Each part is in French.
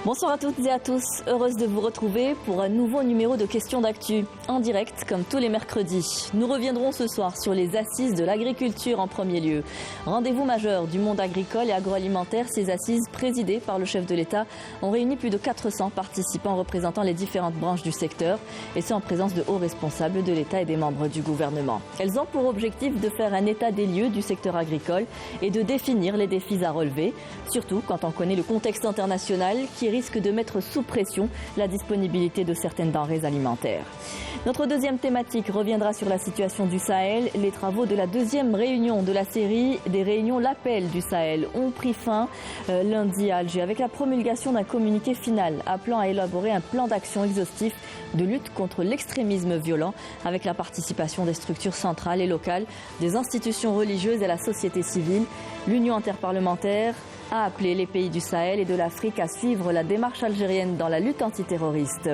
Bonsoir à toutes et à tous, heureuse de vous retrouver pour un nouveau numéro de Questions d'actu, en direct comme tous les mercredis. Nous reviendrons ce soir sur les assises de l'agriculture en premier lieu. Rendez-vous majeur du monde agricole et agroalimentaire, ces assises présidées par le chef de l'État ont réuni plus de 400 participants représentant les différentes branches du secteur, et ce en présence de hauts responsables de l'État et des membres du gouvernement. Elles ont pour objectif de faire un état des lieux du secteur agricole et de définir les défis à relever, surtout quand on connaît le contexte international qui risque de mettre sous pression la disponibilité de certaines denrées alimentaires. Notre deuxième thématique reviendra sur la situation du Sahel. Les travaux de la deuxième réunion de la série des réunions L'Appel du Sahel ont pris fin lundi à Alger avec la promulgation d'un communiqué final appelant à élaborer un plan d'action exhaustif de lutte contre l'extrémisme violent avec la participation des structures centrales et locales, des institutions religieuses et la société civile. L'Union interparlementaire a appelé les pays du Sahel et de l'Afrique à suivre la démarche algérienne dans la lutte antiterroriste.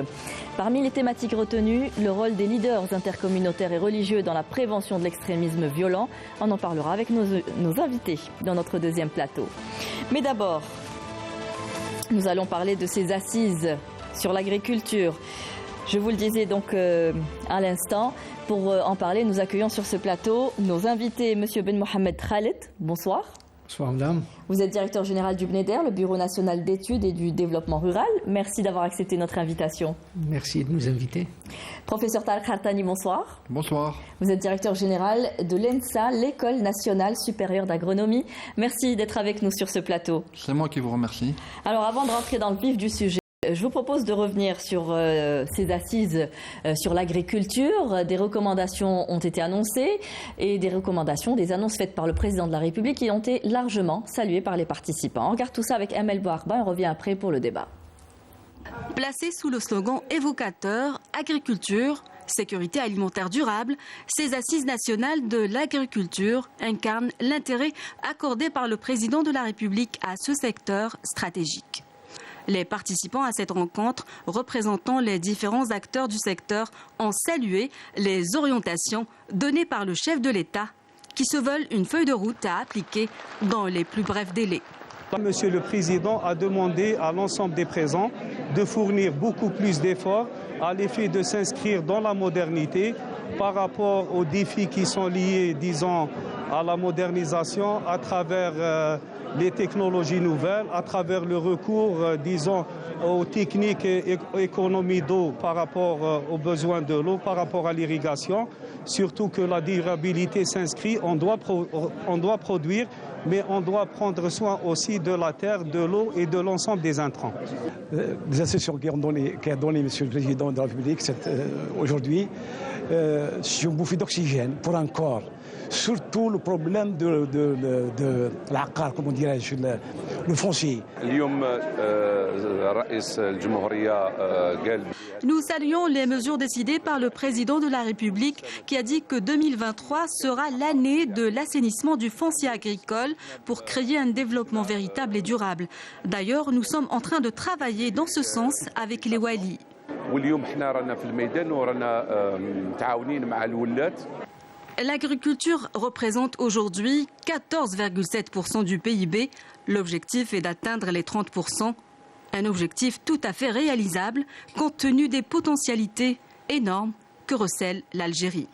Parmi les thématiques retenues, le rôle des leaders intercommunautaires et religieux dans la prévention de l'extrémisme violent. On en parlera avec nos invités dans notre deuxième plateau. Mais d'abord, nous allons parler de ces assises sur l'agriculture. Je vous le disais donc à l'instant, pour en parler, nous accueillons sur ce plateau nos invités, M. Ben Mohamed Khaled. Bonsoir. Bonsoir madame. Vous êtes directeur général du BNEDER, le Bureau national d'études et du développement rural. Merci d'avoir accepté notre invitation. Merci de nous inviter. Professeur Tarek Hartani, bonsoir. Bonsoir. Vous êtes directeur général de l'ENSA, l'École nationale supérieure d'agronomie. Merci d'être avec nous sur ce plateau. C'est moi qui vous remercie. Alors avant de rentrer dans le vif du sujet, je vous propose de revenir sur ces assises sur l'agriculture. Des recommandations ont été annoncées et des annonces faites par le président de la République qui ont été largement saluées par les participants. On regarde tout ça avec Amel Bouarba et on revient après pour le débat. Placé sous le slogan évocateur « Agriculture, sécurité alimentaire durable », ces assises nationales de l'agriculture incarnent l'intérêt accordé par le président de la République à ce secteur stratégique. Les participants à cette rencontre, représentant les différents acteurs du secteur, ont salué les orientations données par le chef de l'État, qui se veulent une feuille de route à appliquer dans les plus brefs délais. Monsieur le Président a demandé à l'ensemble des présents de fournir beaucoup plus d'efforts à l'effet de s'inscrire dans la modernité par rapport aux défis qui sont liés, disons, à la modernisation à travers les technologies nouvelles, à travers le recours, disons, aux techniques et économies d'eau par rapport aux besoins de l'eau, par rapport à l'irrigation. Surtout que la durabilité s'inscrit, on doit produire, mais on doit prendre soin aussi de la terre, de l'eau et de l'ensemble des intrants. Les institutions qu'a donné M. le Président de la République aujourd'hui, c'est une bouffée d'oxygène pour un corps. Surtout le problème de l'aqar, comment dirais-je, le foncier. Nous saluons les mesures décidées par le président de la République qui a dit que 2023 sera l'année de l'assainissement du foncier agricole pour créer un développement véritable et durable. D'ailleurs, nous sommes en train de travailler dans ce sens avec les Wali. L'agriculture représente aujourd'hui 14,7% du PIB. L'objectif est d'atteindre les 30%. Un objectif tout à fait réalisable compte tenu des potentialités énormes que recèle l'Algérie.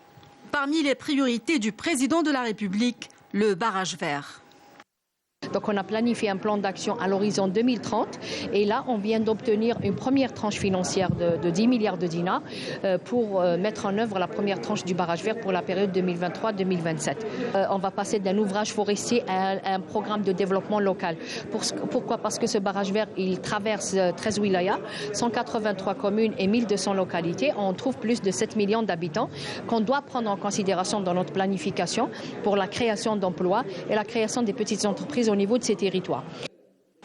Parmi les priorités du président de la République, le barrage vert. Donc on a planifié un plan d'action à l'horizon 2030 et là on vient d'obtenir une première tranche financière de 10 milliards de dinars pour mettre en œuvre la première tranche du barrage vert pour la période 2023-2027. On va passer d'un ouvrage forestier à un programme de développement local. Pourquoi ? Parce que ce barrage vert il traverse 13 wilayas, 183 communes et 1200 localités. On trouve plus de 7 millions d'habitants qu'on doit prendre en considération dans notre planification pour la création d'emplois et la création des petites entreprises au niveau de ces territoires.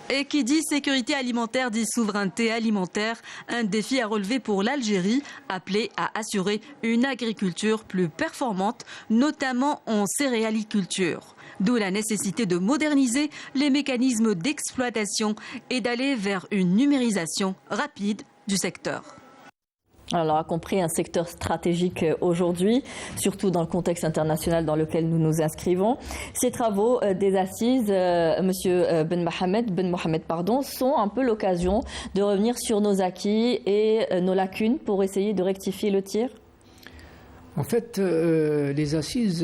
Et qui dit sécurité alimentaire dit souveraineté alimentaire, un défi à relever pour l'Algérie, appelée à assurer une agriculture plus performante, notamment en céréaliculture. D'où la nécessité de moderniser les mécanismes d'exploitation et d'aller vers une numérisation rapide du secteur. Alors, on a compris, un secteur stratégique aujourd'hui, surtout dans le contexte international dans lequel nous nous inscrivons. Ces travaux des assises, Monsieur Ben Mohamed, sont un peu l'occasion de revenir sur nos acquis et nos lacunes pour essayer de rectifier le tir. En fait, les assises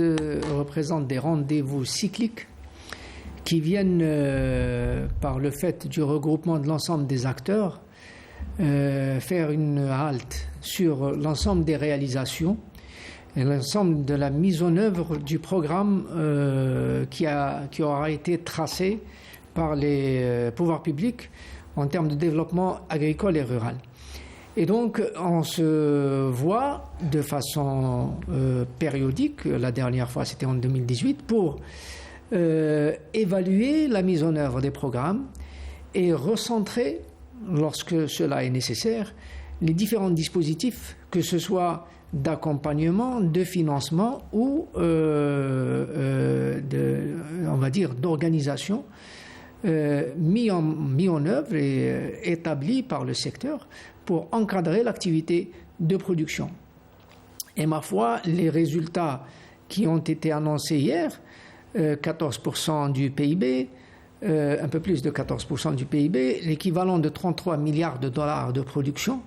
représentent des rendez-vous cycliques qui viennent par le fait du regroupement de l'ensemble des acteurs faire une halte sur l'ensemble des réalisations et l'ensemble de la mise en œuvre du programme qui aura été tracé par les pouvoirs publics en termes de développement agricole et rural. Et donc, on se voit de façon périodique, la dernière fois c'était en 2018, pour évaluer la mise en œuvre des programmes et recentrer, lorsque cela est nécessaire, les différents dispositifs, que ce soit d'accompagnement, de financement ou d'organisation mis en œuvre et établis par le secteur pour encadrer l'activité de production. Et ma foi, les résultats qui ont été annoncés hier, 14% du PIB, un peu plus de 14% du PIB, l'équivalent de 33 milliards de dollars de production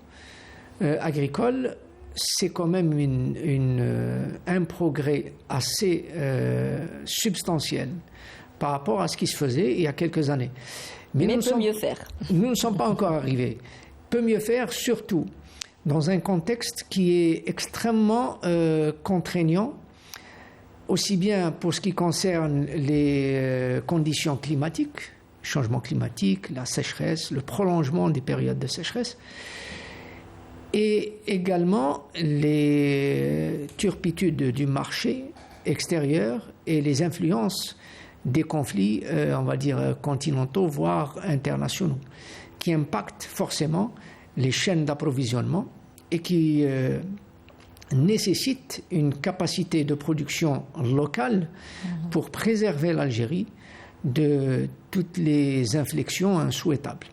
agricole, c'est quand même un progrès assez substantiel par rapport à ce qui se faisait il y a quelques années. Mais peut mieux faire. Nous ne sommes pas encore arrivés. Peut mieux faire, surtout dans un contexte qui est extrêmement contraignant, aussi bien pour ce qui concerne les conditions climatiques, changement climatique, la sécheresse, le prolongement des périodes de sécheresse, et également les turpitudes du marché extérieur et les influences des conflits, on va dire, continentaux, voire internationaux, qui impactent forcément les chaînes d'approvisionnement et qui nécessite une capacité de production locale pour préserver l'Algérie de toutes les inflexions insouhaitables.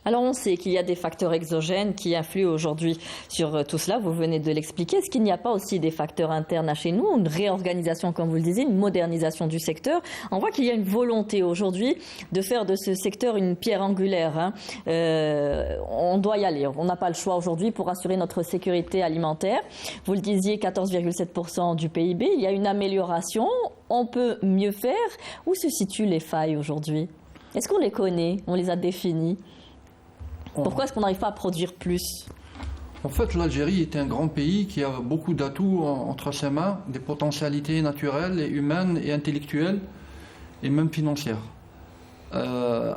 Alors on sait qu'il y a des facteurs exogènes qui influent aujourd'hui sur tout cela, vous venez de l'expliquer. Est-ce qu'il n'y a pas aussi des facteurs internes à chez nous, une réorganisation comme vous le disiez, une modernisation du secteur? On voit qu'il y a une volonté aujourd'hui de faire de ce secteur une pierre angulaire. On doit y aller, on n'a pas le choix aujourd'hui pour assurer notre sécurité alimentaire. Vous le disiez, 14,7% du PIB, il y a une amélioration, on peut mieux faire. Où se situent les failles aujourd'hui? Est-ce qu'on les connaît, on les a définies? Pourquoi est-ce qu'on n'arrive pas à produire plus? En fait, l'Algérie est un grand pays qui a beaucoup d'atouts entre ses mains, des potentialités naturelles et humaines et intellectuelles et même financières. En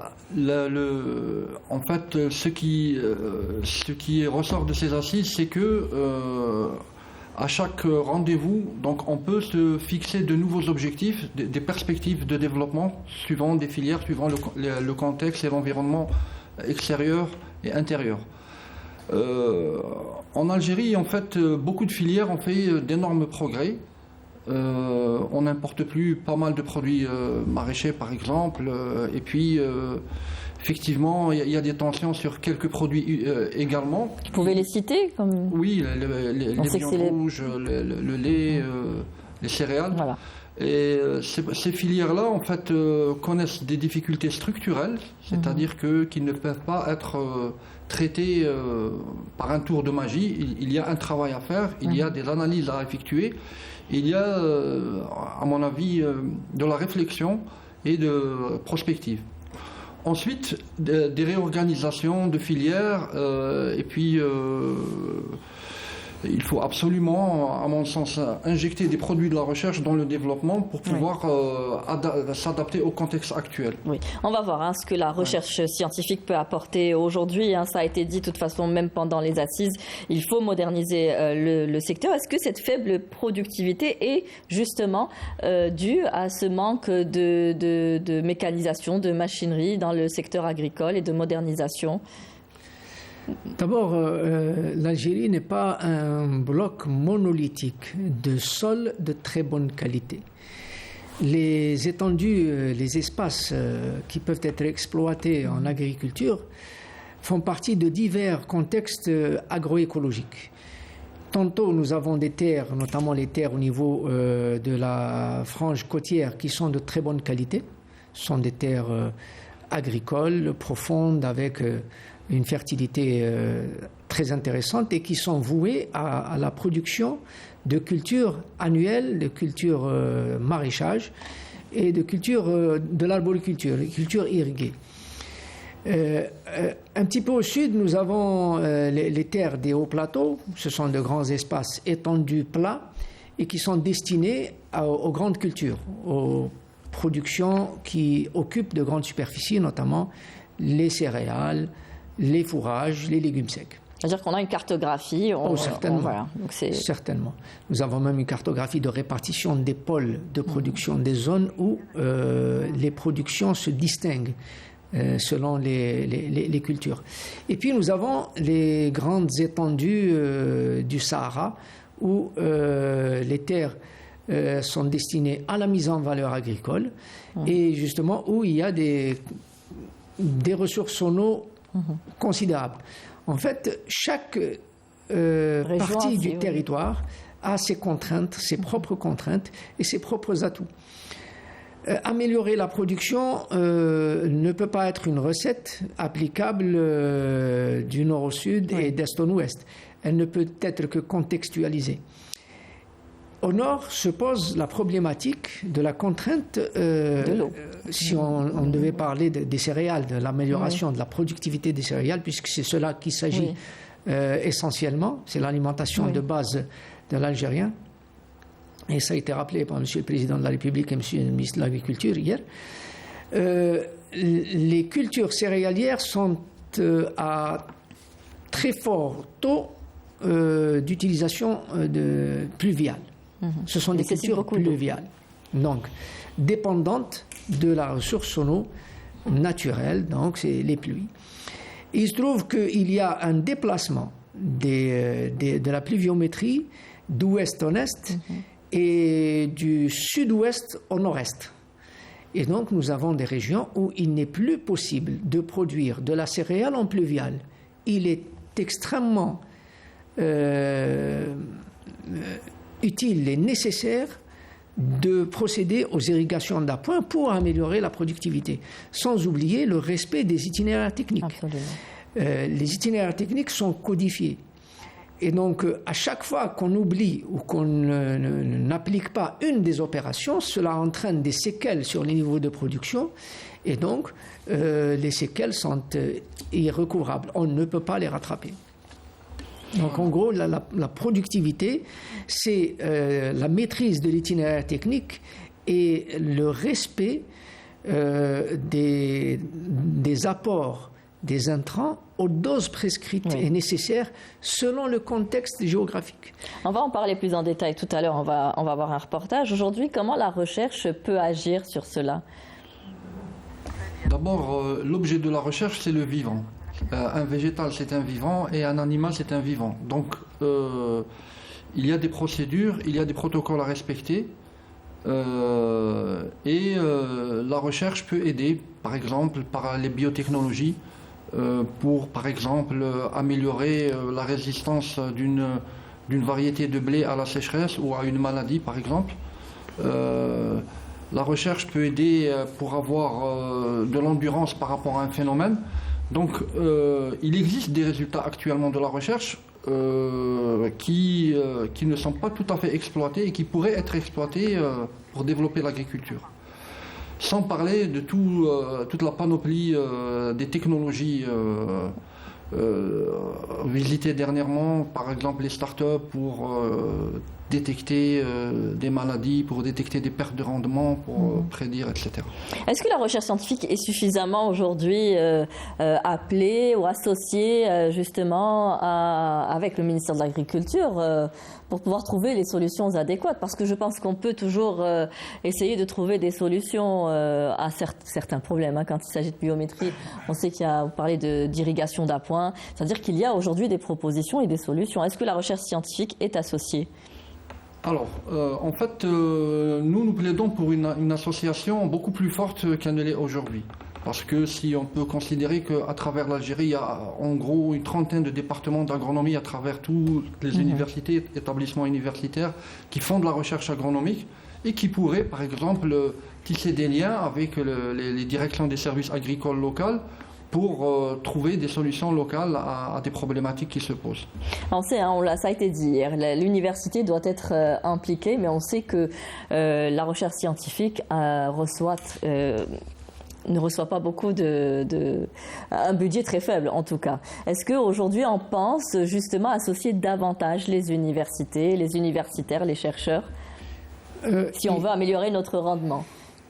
fait, ce qui ressort de ces assises, c'est que à chaque rendez-vous, donc on peut se fixer de nouveaux objectifs, des perspectives de développement suivant des filières, suivant le contexte et l'environnement extérieur et intérieur. En Algérie, en fait, beaucoup de filières ont fait d'énormes progrès. On n'importe plus pas mal de produits maraîchers, par exemple, et puis effectivement, il y a des tensions sur quelques produits également. Vous pouvez les citer comme... Oui, les viandes rouges, le lait, les céréales. Voilà. Et ces filières-là, en fait, connaissent des difficultés structurelles, c'est-à-dire qu'ils ne peuvent pas être traités par un tour de magie. Il y a un travail à faire, il y a des analyses à effectuer, il y a, à mon avis, de la réflexion et de prospective. Ensuite, des réorganisations de filières, et puis il faut absolument, à mon sens, injecter des produits de la recherche dans le développement pour pouvoir s'adapter au contexte actuel. Oui, on va voir ce que la recherche scientifique peut apporter aujourd'hui. Ça a été dit de toute façon, même pendant les assises, il faut moderniser le secteur. Est-ce que cette faible productivité est justement due à ce manque de mécanisation, de machinerie dans le secteur agricole et de modernisation ? D'abord, l'Algérie n'est pas un bloc monolithique de sols de très bonne qualité. Les étendues, les espaces qui peuvent être exploités en agriculture font partie de divers contextes agroécologiques. Tantôt, nous avons des terres, notamment les terres au niveau de la frange côtière, qui sont de très bonne qualité. Ce sont des terres agricoles, profondes, avec une fertilité très intéressante et qui sont vouées à la production de cultures annuelles, de cultures maraîchage et de cultures de l'arboriculture, de cultures irriguées. Un petit peu au sud, nous avons les terres des hauts plateaux. Ce sont de grands espaces étendus plats et qui sont destinés aux grandes cultures, aux productions qui occupent de grandes superficies, notamment les céréales, les fourrages, les légumes secs. C'est-à-dire qu'on a une cartographie. Certainement. Voilà. Donc certainement. Nous avons même une cartographie de répartition des pôles de production, des zones où les productions se distinguent selon les cultures. Et puis nous avons les grandes étendues du Sahara où les terres sont destinées à la mise en valeur agricole et justement où il y a des ressources en eau considérables. En fait, chaque partie du territoire a ses contraintes, ses propres contraintes et ses propres atouts. Améliorer la production ne peut pas être une recette applicable du nord au sud et d'est en ouest. Elle ne peut être que contextualisée. Au nord se pose la problématique de la contrainte de l'eau. Si on devait parler des céréales, de l'amélioration de la productivité des céréales, puisque c'est cela qu'il s'agit essentiellement, c'est l'alimentation de base de l'Algérien. Et ça a été rappelé par M. le Président de la République et M. le ministre de l'Agriculture hier. Les cultures céréalières sont à très fort taux d'utilisation pluviale. Ce sont des cultures pluviales, donc dépendantes de la ressource en eau naturelle, donc c'est les pluies. Il se trouve qu'il y a un déplacement de la pluviométrie d'ouest en est et du sud-ouest au nord-est. Et donc nous avons des régions où il n'est plus possible de produire de la céréale en pluviale. Il est extrêmement utile et nécessaire de procéder aux irrigations d'appoint pour améliorer la productivité, sans oublier le respect des itinéraires techniques. Les itinéraires techniques sont codifiés. Et donc, à chaque fois qu'on oublie ou qu'on n'applique pas une des opérations, cela entraîne des séquelles sur les niveaux de production. Et donc, les séquelles sont irrécouvrables. On ne peut pas les rattraper. Donc, en gros, la productivité, c'est la maîtrise de l'itinéraire technique et le respect des apports des intrants aux doses prescrites et nécessaires selon le contexte géographique. On va en parler plus en détail tout à l'heure, on va voir un reportage. Aujourd'hui, comment la recherche peut agir sur cela ? D'abord, l'objet de la recherche, c'est le vivant. Un végétal, c'est un vivant, et un animal, c'est un vivant. Donc, il y a des procédures, il y a des protocoles à respecter, et la recherche peut aider, par exemple, par les biotechnologies, pour, par exemple, améliorer la résistance d'une variété de blé à la sécheresse ou à une maladie, par exemple. La recherche peut aider pour avoir de l'endurance par rapport à un phénomène. Donc, il existe des résultats actuellement de la recherche qui ne sont pas tout à fait exploités et qui pourraient être exploités pour développer l'agriculture. Sans parler de toute la panoplie des technologies visitées dernièrement, par exemple les startups pour détecter des maladies, pour détecter des pertes de rendement, pour prédire, etc. Est-ce que la recherche scientifique est suffisamment aujourd'hui appelée ou associée justement avec le ministère de l'Agriculture pour pouvoir trouver les solutions adéquates? Parce que je pense qu'on peut toujours essayer de trouver des solutions à certains problèmes. Quand il s'agit de biométrie, on sait vous parlez d'irrigation d'appoint, c'est-à-dire qu'il y a aujourd'hui des propositions et des solutions. Est-ce que la recherche scientifique est associée? Alors, en fait, nous plaidons pour une association beaucoup plus forte qu'elle ne l'est aujourd'hui. Parce que si on peut considérer qu'à travers l'Algérie, il y a en gros une trentaine de départements d'agronomie à travers toutes les universités, établissements universitaires qui font de la recherche agronomique et qui pourraient, par exemple, tisser des liens avec les directions des services agricoles locaux pour trouver des solutions locales à des problématiques qui se posent. On sait, ça a été dit hier, l'université doit être impliquée, mais on sait que la recherche scientifique ne reçoit pas beaucoup un budget très faible en tout cas. Est-ce qu'aujourd'hui on pense justement associer davantage les universités, les universitaires, les chercheurs, si on veut améliorer notre rendement?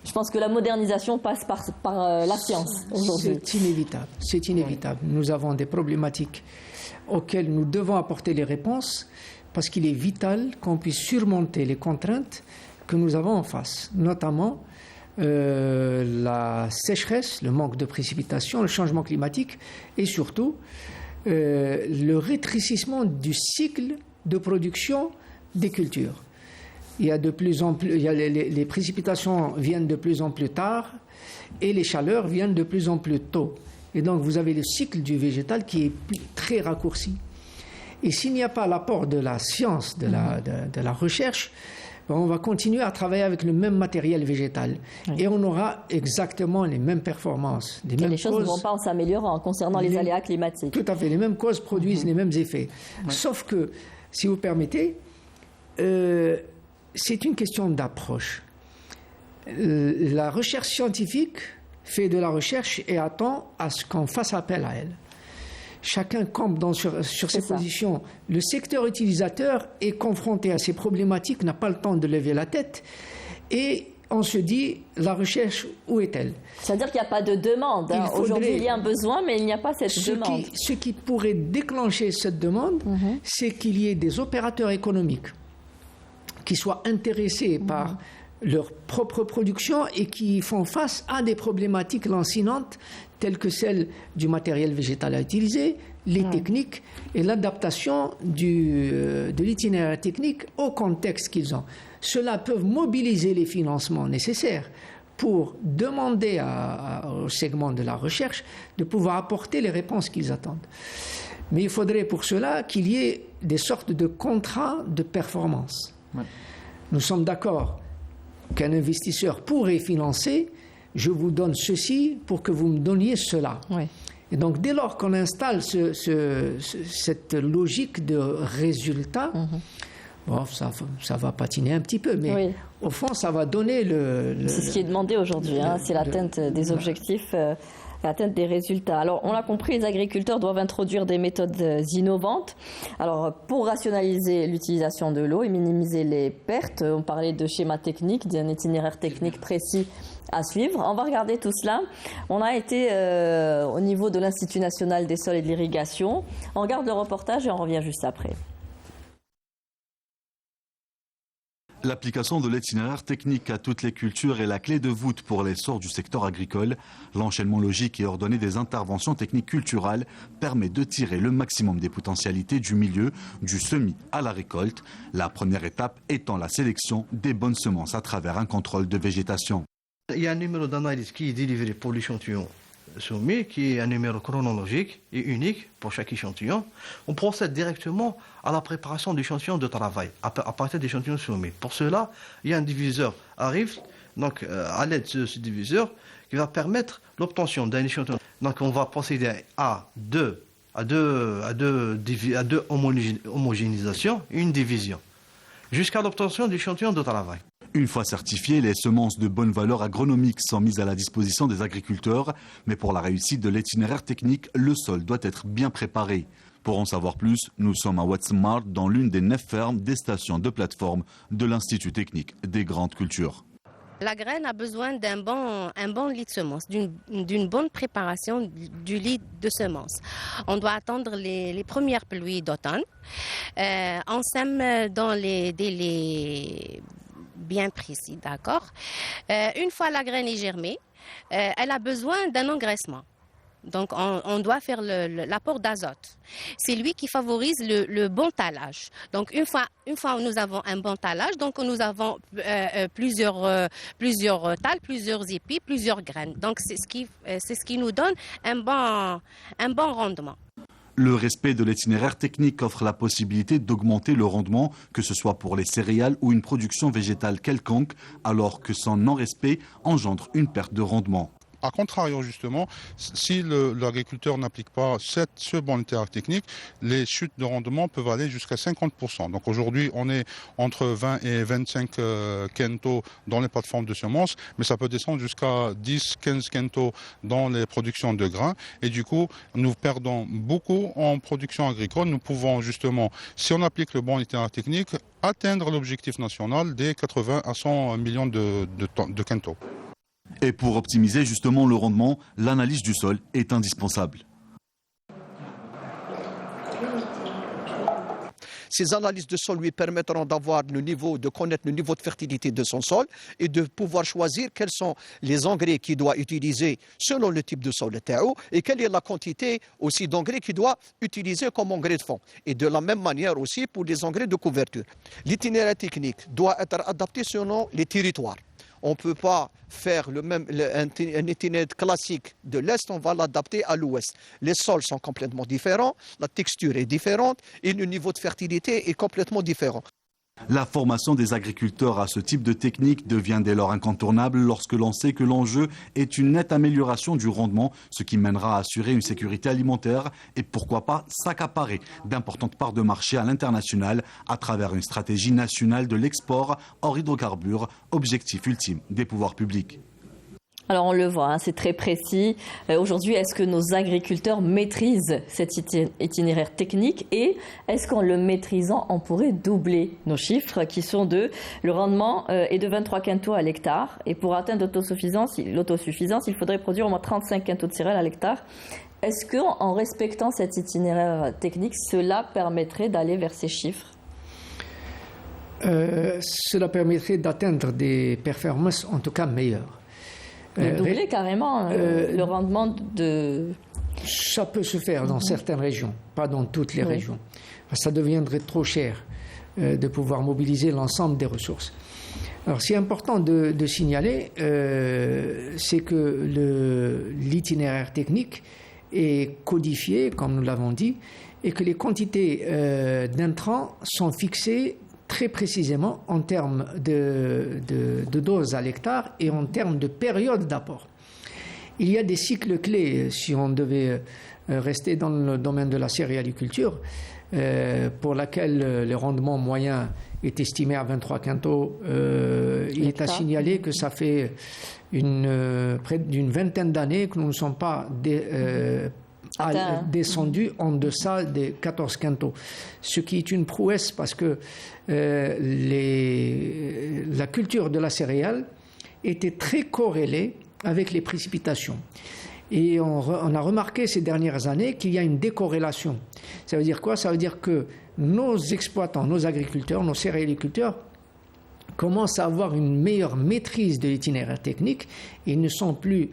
Je pense que la modernisation passe par la science aujourd'hui. C'est inévitable. Nous avons des problématiques auxquelles nous devons apporter les réponses parce qu'il est vital qu'on puisse surmonter les contraintes que nous avons en face, notamment la sécheresse, le manque de précipitations, le changement climatique et surtout le rétrécissement du cycle de production des cultures. Il y a de plus en plus, les précipitations viennent de plus en plus tard et les chaleurs viennent de plus en plus tôt. Et donc vous avez le cycle du végétal qui est très raccourci. Et s'il n'y a pas l'apport de la science, de la recherche, on va continuer à travailler avec le même matériel végétal. Et on aura exactement les mêmes performances. Les choses ne vont pas en s'améliorant concernant les aléas climatiques. Tout à fait. Les mêmes causes produisent les mêmes effets. Sauf que, si vous permettez, c'est une question d'approche. La recherche scientifique fait de la recherche et attend à ce qu'on fasse appel à elle. Chacun campe sur ses positions. Le secteur utilisateur est confronté à ces problématiques, n'a pas le temps de lever la tête. Et on se dit, la recherche, où est-elle? C'est-à-dire qu'il n'y a pas de demande. Aujourd'hui, il y a un besoin, mais il n'y a pas cette demande. Ce qui pourrait déclencher cette demande, c'est qu'il y ait des opérateurs économiques qui soient intéressés par leur propre production et qui font face à des problématiques lancinantes telles que celles du matériel végétal à utiliser, les techniques et l'adaptation de l'itinéraire technique au contexte qu'ils ont. Cela peut mobiliser les financements nécessaires pour demander au segment de la recherche de pouvoir apporter les réponses qu'ils attendent. Mais il faudrait pour cela qu'il y ait des sortes de contrats de performance. Nous sommes d'accord qu'un investisseur pourrait financer, je vous donne ceci pour que vous me donniez cela. Et donc dès lors qu'on installe cette logique de résultat, bon, ça va patiner un petit peu, mais au fond ça va donner c'est ce qui est demandé aujourd'hui, c'est l'atteinte des objectifs, l'atteinte des résultats. Alors, on l'a compris, les agriculteurs doivent introduire des méthodes innovantes. Alors, pour rationaliser l'utilisation de l'eau et minimiser les pertes, on parlait de schéma technique, d'un itinéraire technique précis à suivre. On va regarder tout cela. On a été au niveau de l'Institut national des sols et de l'irrigation. On regarde le reportage et on revient juste après. L'application de l'itinéraire technique à toutes les cultures est la clé de voûte pour l'essor du secteur agricole. L'enchaînement logique et ordonné des interventions techniques culturelles permet de tirer le maximum des potentialités du milieu, du semis à la récolte. La première étape étant la sélection des bonnes semences à travers un contrôle de végétation. Il y a un numéro d'analyse qui est délivré pour l'échantillon soumis, qui est un numéro chronologique et unique pour chaque échantillon. On procède directement à la préparation d'échantillons de travail à partir d'échantillons soumis. Pour cela, il y a un diviseur arrive, donc à l'aide de ce diviseur, qui va permettre l'obtention d'un échantillon. Donc on va procéder à deux homogénéisations et une division, jusqu'à l'obtention d'échantillons de travail. Une fois certifiées, les semences de bonne valeur agronomique sont mises à la disposition des agriculteurs. Mais pour la réussite de l'itinéraire technique, le sol doit être bien préparé. Pour en savoir plus, nous sommes à Ouatsemar, dans l'une des 9 fermes des stations de plateforme de l'Institut technique des grandes cultures. La graine a besoin d'un bon lit de semences, d'une bonne préparation du lit de semences. On doit attendre les premières pluies d'automne. On sème dans les délais bien précis, d'accord. Une fois la graine est germée, elle a besoin d'un engraissement. Donc, on doit faire l'apport d'azote. C'est lui qui favorise le bon talage. Donc, une fois nous avons un bon talage, donc nous avons plusieurs tales, plusieurs épis, plusieurs graines. Donc, c'est ce qui nous donne un bon rendement. Le respect de l'itinéraire technique offre la possibilité d'augmenter le rendement, que ce soit pour les céréales ou une production végétale quelconque, alors que son non-respect engendre une perte de rendement. A contrario, justement, si l'agriculteur n'applique pas ce bon itinéraire technique, les chutes de rendement peuvent aller jusqu'à 50%. Donc aujourd'hui, on est entre 20 et 25 quintaux dans les plateformes de semences, mais ça peut descendre jusqu'à 10-15 quintaux dans les productions de grains. Et du coup, nous perdons beaucoup en production agricole. Nous pouvons justement, si on applique le bon itinéraire technique, atteindre l'objectif national des 80 à 100 millions de quintaux. Et pour optimiser justement le rendement, l'analyse du sol est indispensable. Ces analyses de sol lui permettront de connaître le niveau de fertilité de son sol et de pouvoir choisir quels sont les engrais qu'il doit utiliser selon le type de sol et quelle est la quantité aussi d'engrais qu'il doit utiliser comme engrais de fond. Et de la même manière aussi pour les engrais de couverture. L'itinéraire technique doit être adapté selon les territoires. On ne peut pas faire un itinéraire classique de l'Est, on va l'adapter à l'Ouest. Les sols sont complètement différents, la texture est différente et le niveau de fertilité est complètement différent. La formation des agriculteurs à ce type de technique devient dès lors incontournable lorsque l'on sait que l'enjeu est une nette amélioration du rendement, ce qui mènera à assurer une sécurité alimentaire et pourquoi pas s'accaparer d'importantes parts de marché à l'international à travers une stratégie nationale de l'export hors hydrocarbures, objectif ultime des pouvoirs publics. Alors on le voit, c'est très précis. Aujourd'hui, est-ce que nos agriculteurs maîtrisent cet itinéraire technique et est-ce qu'en le maîtrisant, on pourrait doubler nos chiffres qui sont le rendement est de 23 quintaux à l'hectare et pour atteindre l'autosuffisance, il faudrait produire au moins 35 quintaux de céréales à l'hectare. Est-ce qu'en respectant cet itinéraire technique, cela permettrait d'aller vers ces chiffres ? Cela permettrait d'atteindre des performances en tout cas meilleures. Doubler carrément le rendement de... Ça peut se faire dans certaines régions, pas dans toutes les régions. Ça deviendrait trop cher de pouvoir mobiliser l'ensemble des ressources. Alors, c'est important de signaler, c'est que l'itinéraire technique est codifié, comme nous l'avons dit, et que les quantités d'intrants sont fixées très précisément en termes de dose à l'hectare et en termes de période d'apport. Il y a des cycles clés, si on devait rester dans le domaine de la céréaliculture, pour laquelle le rendement moyen est estimé à 23 quintaux. Il est à signaler que ça fait près d'une vingtaine d'années que nous ne sommes pas descendu en deçà des 14 quintaux, ce qui est une prouesse parce que la culture de la céréale était très corrélée avec les précipitations. Et on a remarqué ces dernières années qu'il y a une décorrélation. Ça veut dire quoi ? Ça veut dire que nos exploitants, nos agriculteurs, nos céréaliculteurs commencent à avoir une meilleure maîtrise de l'itinéraire technique et ne sont plus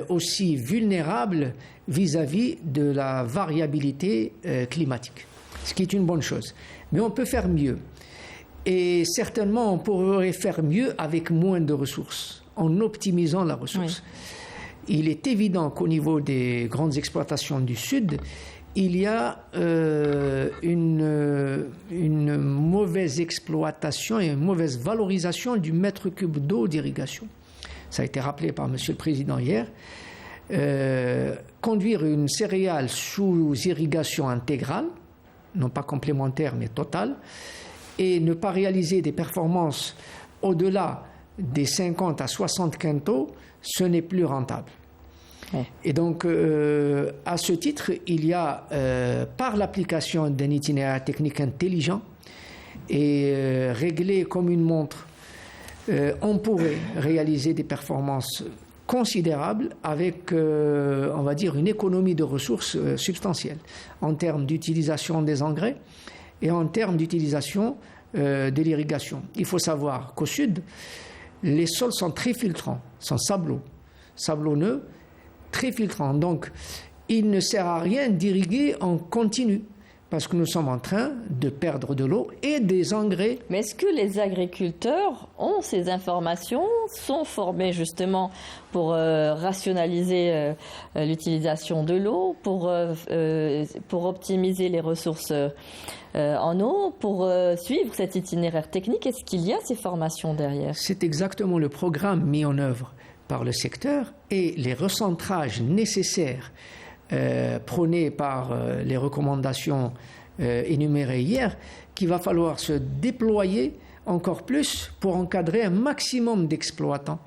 aussi vulnérables vis-à-vis de la variabilité climatique, ce qui est une bonne chose. Mais on peut faire mieux. Et certainement, on pourrait faire mieux avec moins de ressources, en optimisant la ressource. Oui. Il est évident qu'au niveau des grandes exploitations du Sud, il y a une mauvaise exploitation et une mauvaise valorisation du mètre cube d'eau d'irrigation. Ça a été rappelé par M. le Président hier. Conduire une céréale sous irrigation intégrale, non pas complémentaire mais totale, et ne pas réaliser des performances au-delà des 50 à 60 quintaux, ce n'est plus rentable. Ouais. Et donc, à ce titre, il y a, par l'application d'un itinéraire technique intelligent et réglé comme une montre, on pourrait réaliser des performances considérables avec, on va dire, une économie de ressources substantielle en termes d'utilisation des engrais et en termes d'utilisation de l'irrigation. Il faut savoir qu'au sud, les sols sont très filtrants, sont sablonneux, très filtrant. Donc, il ne sert à rien d'irriguer en continu, parce que nous sommes en train de perdre de l'eau et des engrais. Mais est-ce que les agriculteurs ont ces informations, sont formés justement pour rationaliser l'utilisation de l'eau, pour optimiser les ressources en eau, pour suivre cet itinéraire technique? Est-ce qu'il y a ces formations derrière? C'est exactement le programme mis en œuvre par le secteur et les recentrages nécessaires prônés par les recommandations énumérées hier, qu'il va falloir se déployer encore plus pour encadrer un maximum d'exploitants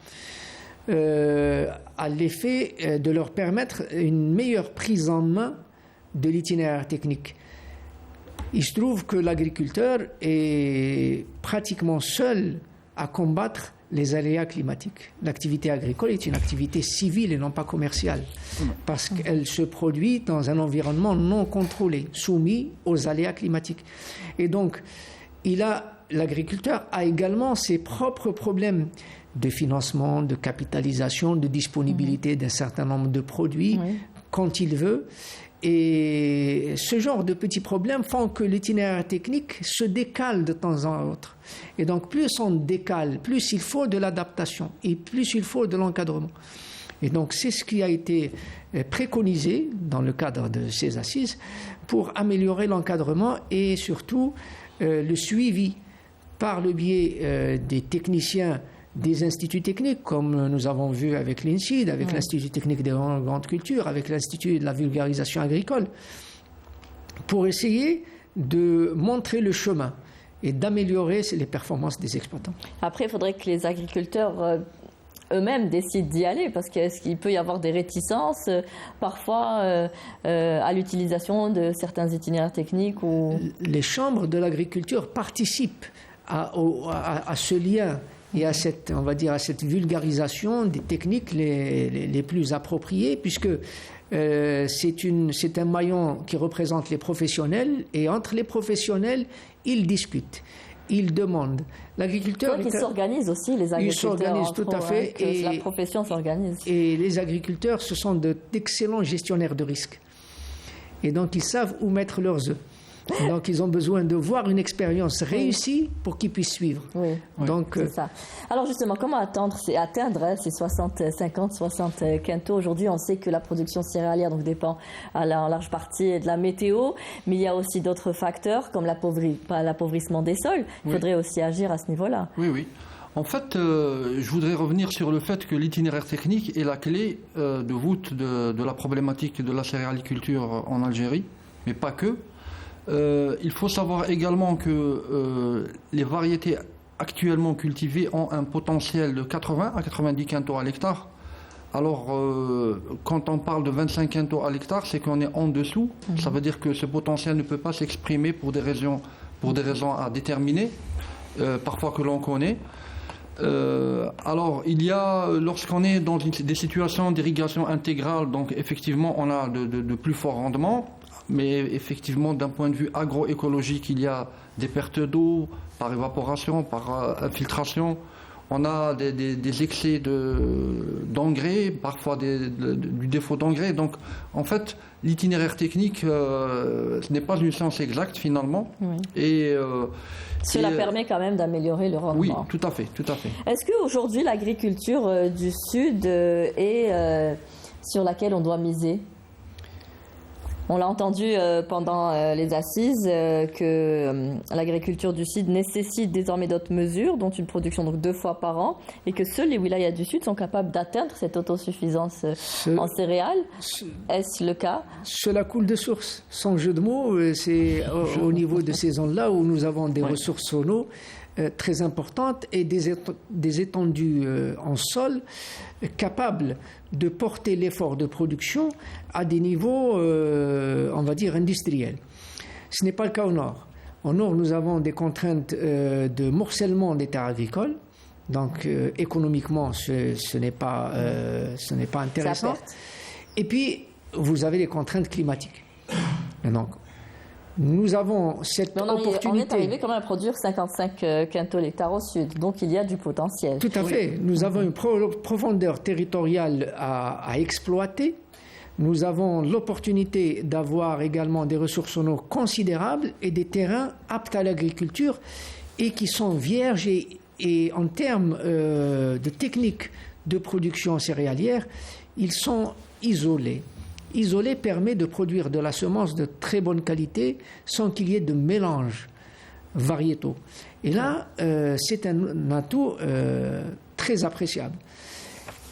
à l'effet de leur permettre une meilleure prise en main de l'itinéraire technique. Il se trouve que l'agriculteur est pratiquement seul à combattre les aléas climatiques. L'activité agricole est une activité civile et non pas commerciale, parce qu'elle se produit dans un environnement non contrôlé, soumis aux aléas climatiques. Et donc, l'agriculteur a également ses propres problèmes de financement, de capitalisation, de disponibilité d'un certain nombre de produits quand il veut. Et ce genre de petits problèmes font que l'itinéraire technique se décale de temps en autre. Et donc, plus on décale, plus il faut de l'adaptation et plus il faut de l'encadrement. Et donc, c'est ce qui a été préconisé dans le cadre de ces assises pour améliorer l'encadrement et surtout le suivi par le biais des techniciens des instituts techniques, comme nous avons vu avec l'INSEAD, avec l'Institut technique des grandes cultures, avec l'Institut de la vulgarisation agricole, pour essayer de montrer le chemin et d'améliorer les performances des exploitants. Après, il faudrait que les agriculteurs eux-mêmes décident d'y aller, parce qu'il peut y avoir des réticences parfois à l'utilisation de certains itinéraires techniques. Les chambres de l'agriculture participent à ce lien et à cette, on va dire, à cette vulgarisation des techniques les plus appropriées, puisque c'est un maillon qui représente les professionnels, et entre les professionnels, ils discutent, ils demandent. L'agriculteur... Ils s'organisent aussi, les agriculteurs. Ils s'organisent tout à fait. Et la profession s'organise. Et les agriculteurs, ce sont d'excellents gestionnaires de risques. Et donc, ils savent où mettre leurs œufs. Donc, ils ont besoin de voir une expérience réussie pour qu'ils puissent suivre. Oui, donc, c'est ça. Alors, justement, comment atteindre ces 60 quintaux? Aujourd'hui, on sait que la production céréalière dépend en large partie de la météo, mais il y a aussi d'autres facteurs, comme l'appauvrissement des sols. Il faudrait aussi agir à ce niveau-là. Oui. En fait, je voudrais revenir sur le fait que l'itinéraire technique est la clé de voûte de la problématique de la céréaliculture en Algérie, mais pas que. Il faut savoir également que les variétés actuellement cultivées ont un potentiel de 80 à 90 quintaux à l'hectare. Alors, quand on parle de 25 quintaux à l'hectare, c'est qu'on est en dessous. Ça veut dire que ce potentiel ne peut pas s'exprimer pour des raisons à déterminer, parfois que l'on connaît. Alors, il y a, lorsqu'on est dans des situations d'irrigation intégrale, donc effectivement, on a de plus forts rendements. Mais effectivement, d'un point de vue agroécologique, il y a des pertes d'eau par évaporation, par infiltration. On a des excès d'engrais, parfois du défaut d'engrais. Donc, en fait, l'itinéraire technique, ce n'est pas une science exacte finalement. Oui. Et cela permet quand même d'améliorer le rendement. Oui, tout à fait. Est-ce qu'aujourd'hui, l'agriculture du Sud est sur laquelle on doit miser ? On l'a entendu pendant les assises que l'agriculture du Sud nécessite désormais d'autres mesures, dont une production 2 fois par an, et que seules les wilayas du Sud sont capables d'atteindre cette autosuffisance en céréales. Est-ce le cas? Cela coule de source. Sans jeu de mots, c'est au niveau de ces zones-là où nous avons des ressources en eau très importantes et des étendues en sol capables de porter l'effort de production à des niveaux, on va dire, industriels. Ce n'est pas le cas au nord. Au nord, nous avons des contraintes de morcellement des terres agricoles. Donc, économiquement, ce n'est pas intéressant. Et puis, vous avez les contraintes climatiques. Donc, Nous avons cette opportunité. On est arrivé quand même à produire 55 quintolhectares au sud, donc il y a du potentiel. Tout à fait. Nous avons une profondeur territoriale à exploiter. Nous avons l'opportunité d'avoir également des ressources en eau considérables et des terrains aptes à l'agriculture et qui sont vierges et en termes de techniques de production céréalière, ils sont isolés. Isolé permet de produire de la semence de très bonne qualité sans qu'il y ait de mélange variétaux. Et là, c'est un atout très appréciable.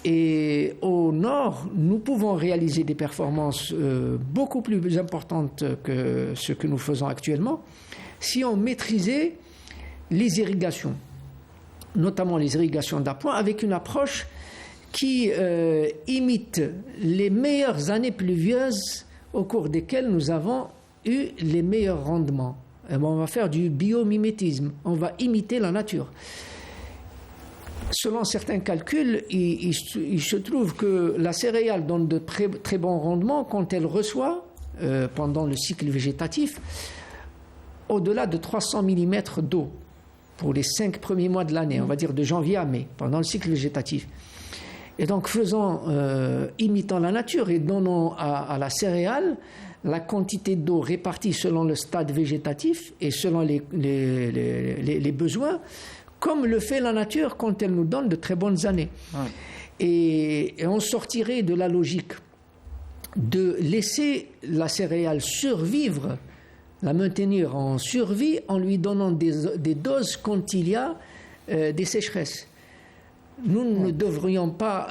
Et au nord, nous pouvons réaliser des performances beaucoup plus importantes que ce que nous faisons actuellement si on maîtrisait les irrigations, notamment les irrigations d'appoint, avec une approche qui imite les meilleures années pluvieuses au cours desquelles nous avons eu les meilleurs rendements. On va faire du biomimétisme, on va imiter la nature. Selon certains calculs, il se trouve que la céréale donne de très, très bons rendements quand elle reçoit, pendant le cycle végétatif, au-delà de 300 mm d'eau pour les 5 premiers mois de l'année, on va dire de janvier à mai, pendant le cycle végétatif. Et donc, imitant la nature et donnant à la céréale la quantité d'eau répartie selon le stade végétatif et selon les besoins, comme le fait la nature quand elle nous donne de très bonnes années. Ouais. Et on sortirait de la logique de laisser la céréale survivre, la maintenir en survie en lui donnant des doses quand il y a des sécheresses. Nous ne devrions pas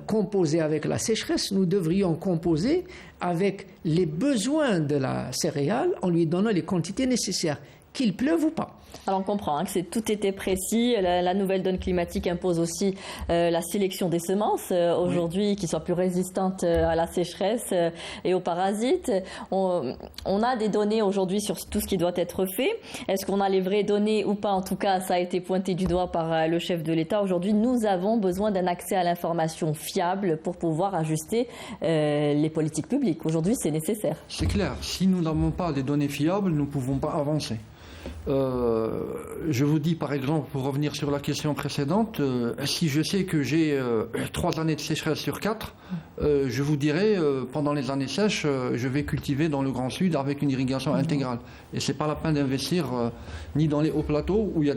composer avec la sécheresse, nous devrions composer avec les besoins de la céréale en lui donnant les quantités nécessaires, qu'il pleuve ou pas. Alors on comprend que tout était précis. La nouvelle donne climatique impose aussi la sélection des semences aujourd'hui qui soient plus résistantes à la sécheresse et aux parasites. On a des données aujourd'hui sur tout ce qui doit être fait. Est-ce qu'on a les vraies données ou pas? En tout cas, ça a été pointé du doigt par le chef de l'État. Aujourd'hui, nous avons besoin d'un accès à l'information fiable pour pouvoir ajuster les politiques publiques. Aujourd'hui, c'est nécessaire. C'est clair. Si nous n'avons pas des données fiables, nous ne pouvons pas avancer. Je vous dis par exemple, pour revenir sur la question précédente, si je sais que j'ai 3 années de sécheresse sur 4, je vous dirais pendant les années sèches, je vais cultiver dans le Grand Sud avec une irrigation intégrale. Et c'est pas la peine d'investir ni dans les hauts plateaux où il y a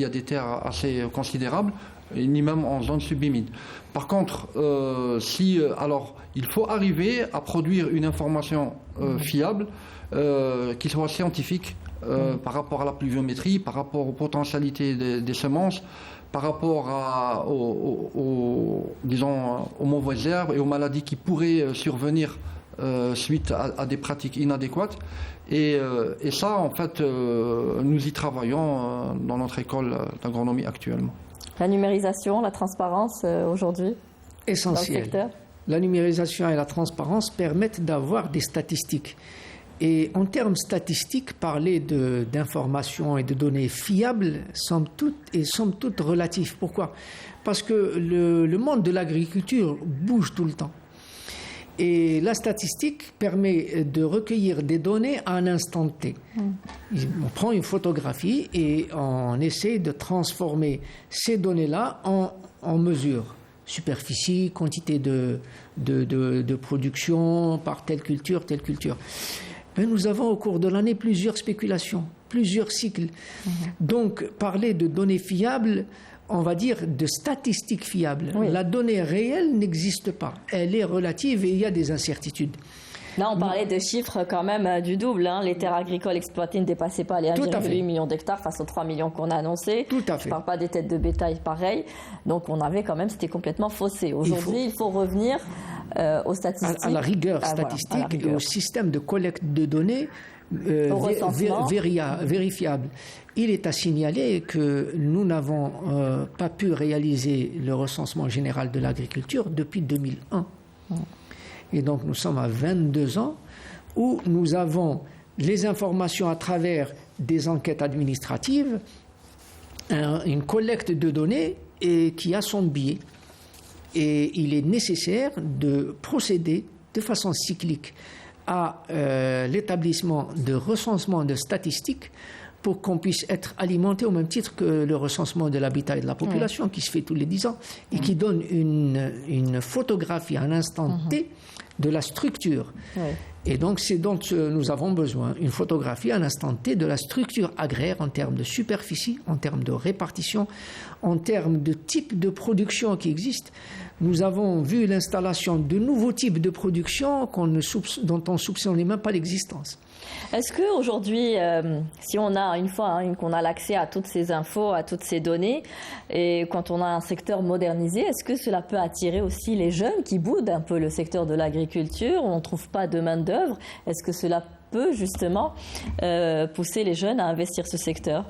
des terres, assez considérables, ni même en zone subhumide. Par contre, alors il faut arriver à produire une information fiable. Qui soit scientifique par rapport à la pluviométrie, par rapport aux potentialités des semences, par rapport aux mauvaises herbes et aux maladies qui pourraient survenir suite à des pratiques inadéquates. Et ça, en fait, nous y travaillons dans notre école d'agronomie actuellement. La numérisation, la transparence aujourd'hui essentiel. Dans le secteur. La numérisation et la transparence permettent d'avoir des statistiques. Et en termes statistiques, parler d'informations et de données fiables somme toute relatif. Pourquoi? Parce que le monde de l'agriculture bouge tout le temps. Et la statistique permet de recueillir des données à un instant T. On prend une photographie et on essaie de transformer ces données-là en mesures. Superficie, quantité de production par telle culture. Mais nous avons au cours de l'année plusieurs spéculations, plusieurs cycles. Donc, parler de données fiables, on va dire de statistiques fiables. Oui. La donnée réelle n'existe pas. Elle est relative et il y a des incertitudes. Là, on parlait de chiffres quand même du double. Les terres agricoles exploitées ne dépassaient pas les 1,8 million d'hectares face aux 3 millions qu'on a annoncés. Tout à fait. Je ne parle pas des têtes de bétail pareil. Donc, on avait quand même, c'était complètement faussé. Aujourd'hui, il faut revenir aux statistiques. À la rigueur statistique et au système de collecte de données vérifiable. Il est à signaler que nous n'avons pas pu réaliser le recensement général de l'agriculture depuis 2001. Et donc nous sommes à 22 ans où nous avons les informations à travers des enquêtes administratives, une collecte de données et qui a son biais. Et il est nécessaire de procéder de façon cyclique à l'établissement de recensement de statistiques pour qu'on puisse être alimenté au même titre que le recensement de l'habitat et de la population qui se fait tous les 10 ans et qui donne une photographie à un instant T de la structure. Et donc c'est dont nous avons besoin, une photographie à un instant T de la structure agraire en termes de superficie, en termes de répartition, en termes de type de production qui existe. Nous avons vu l'installation de nouveaux types de production dont on ne soupçonnait même pas l'existence. Est-ce qu'aujourd'hui, si on a une fois qu'on a l'accès à toutes ces infos, à toutes ces données, et quand on a un secteur modernisé, est-ce que cela peut attirer aussi les jeunes qui boudent un peu le secteur de l'agriculture, on ne trouve pas de main-d'œuvre? Est-ce que cela peut justement pousser les jeunes à investir ce secteur?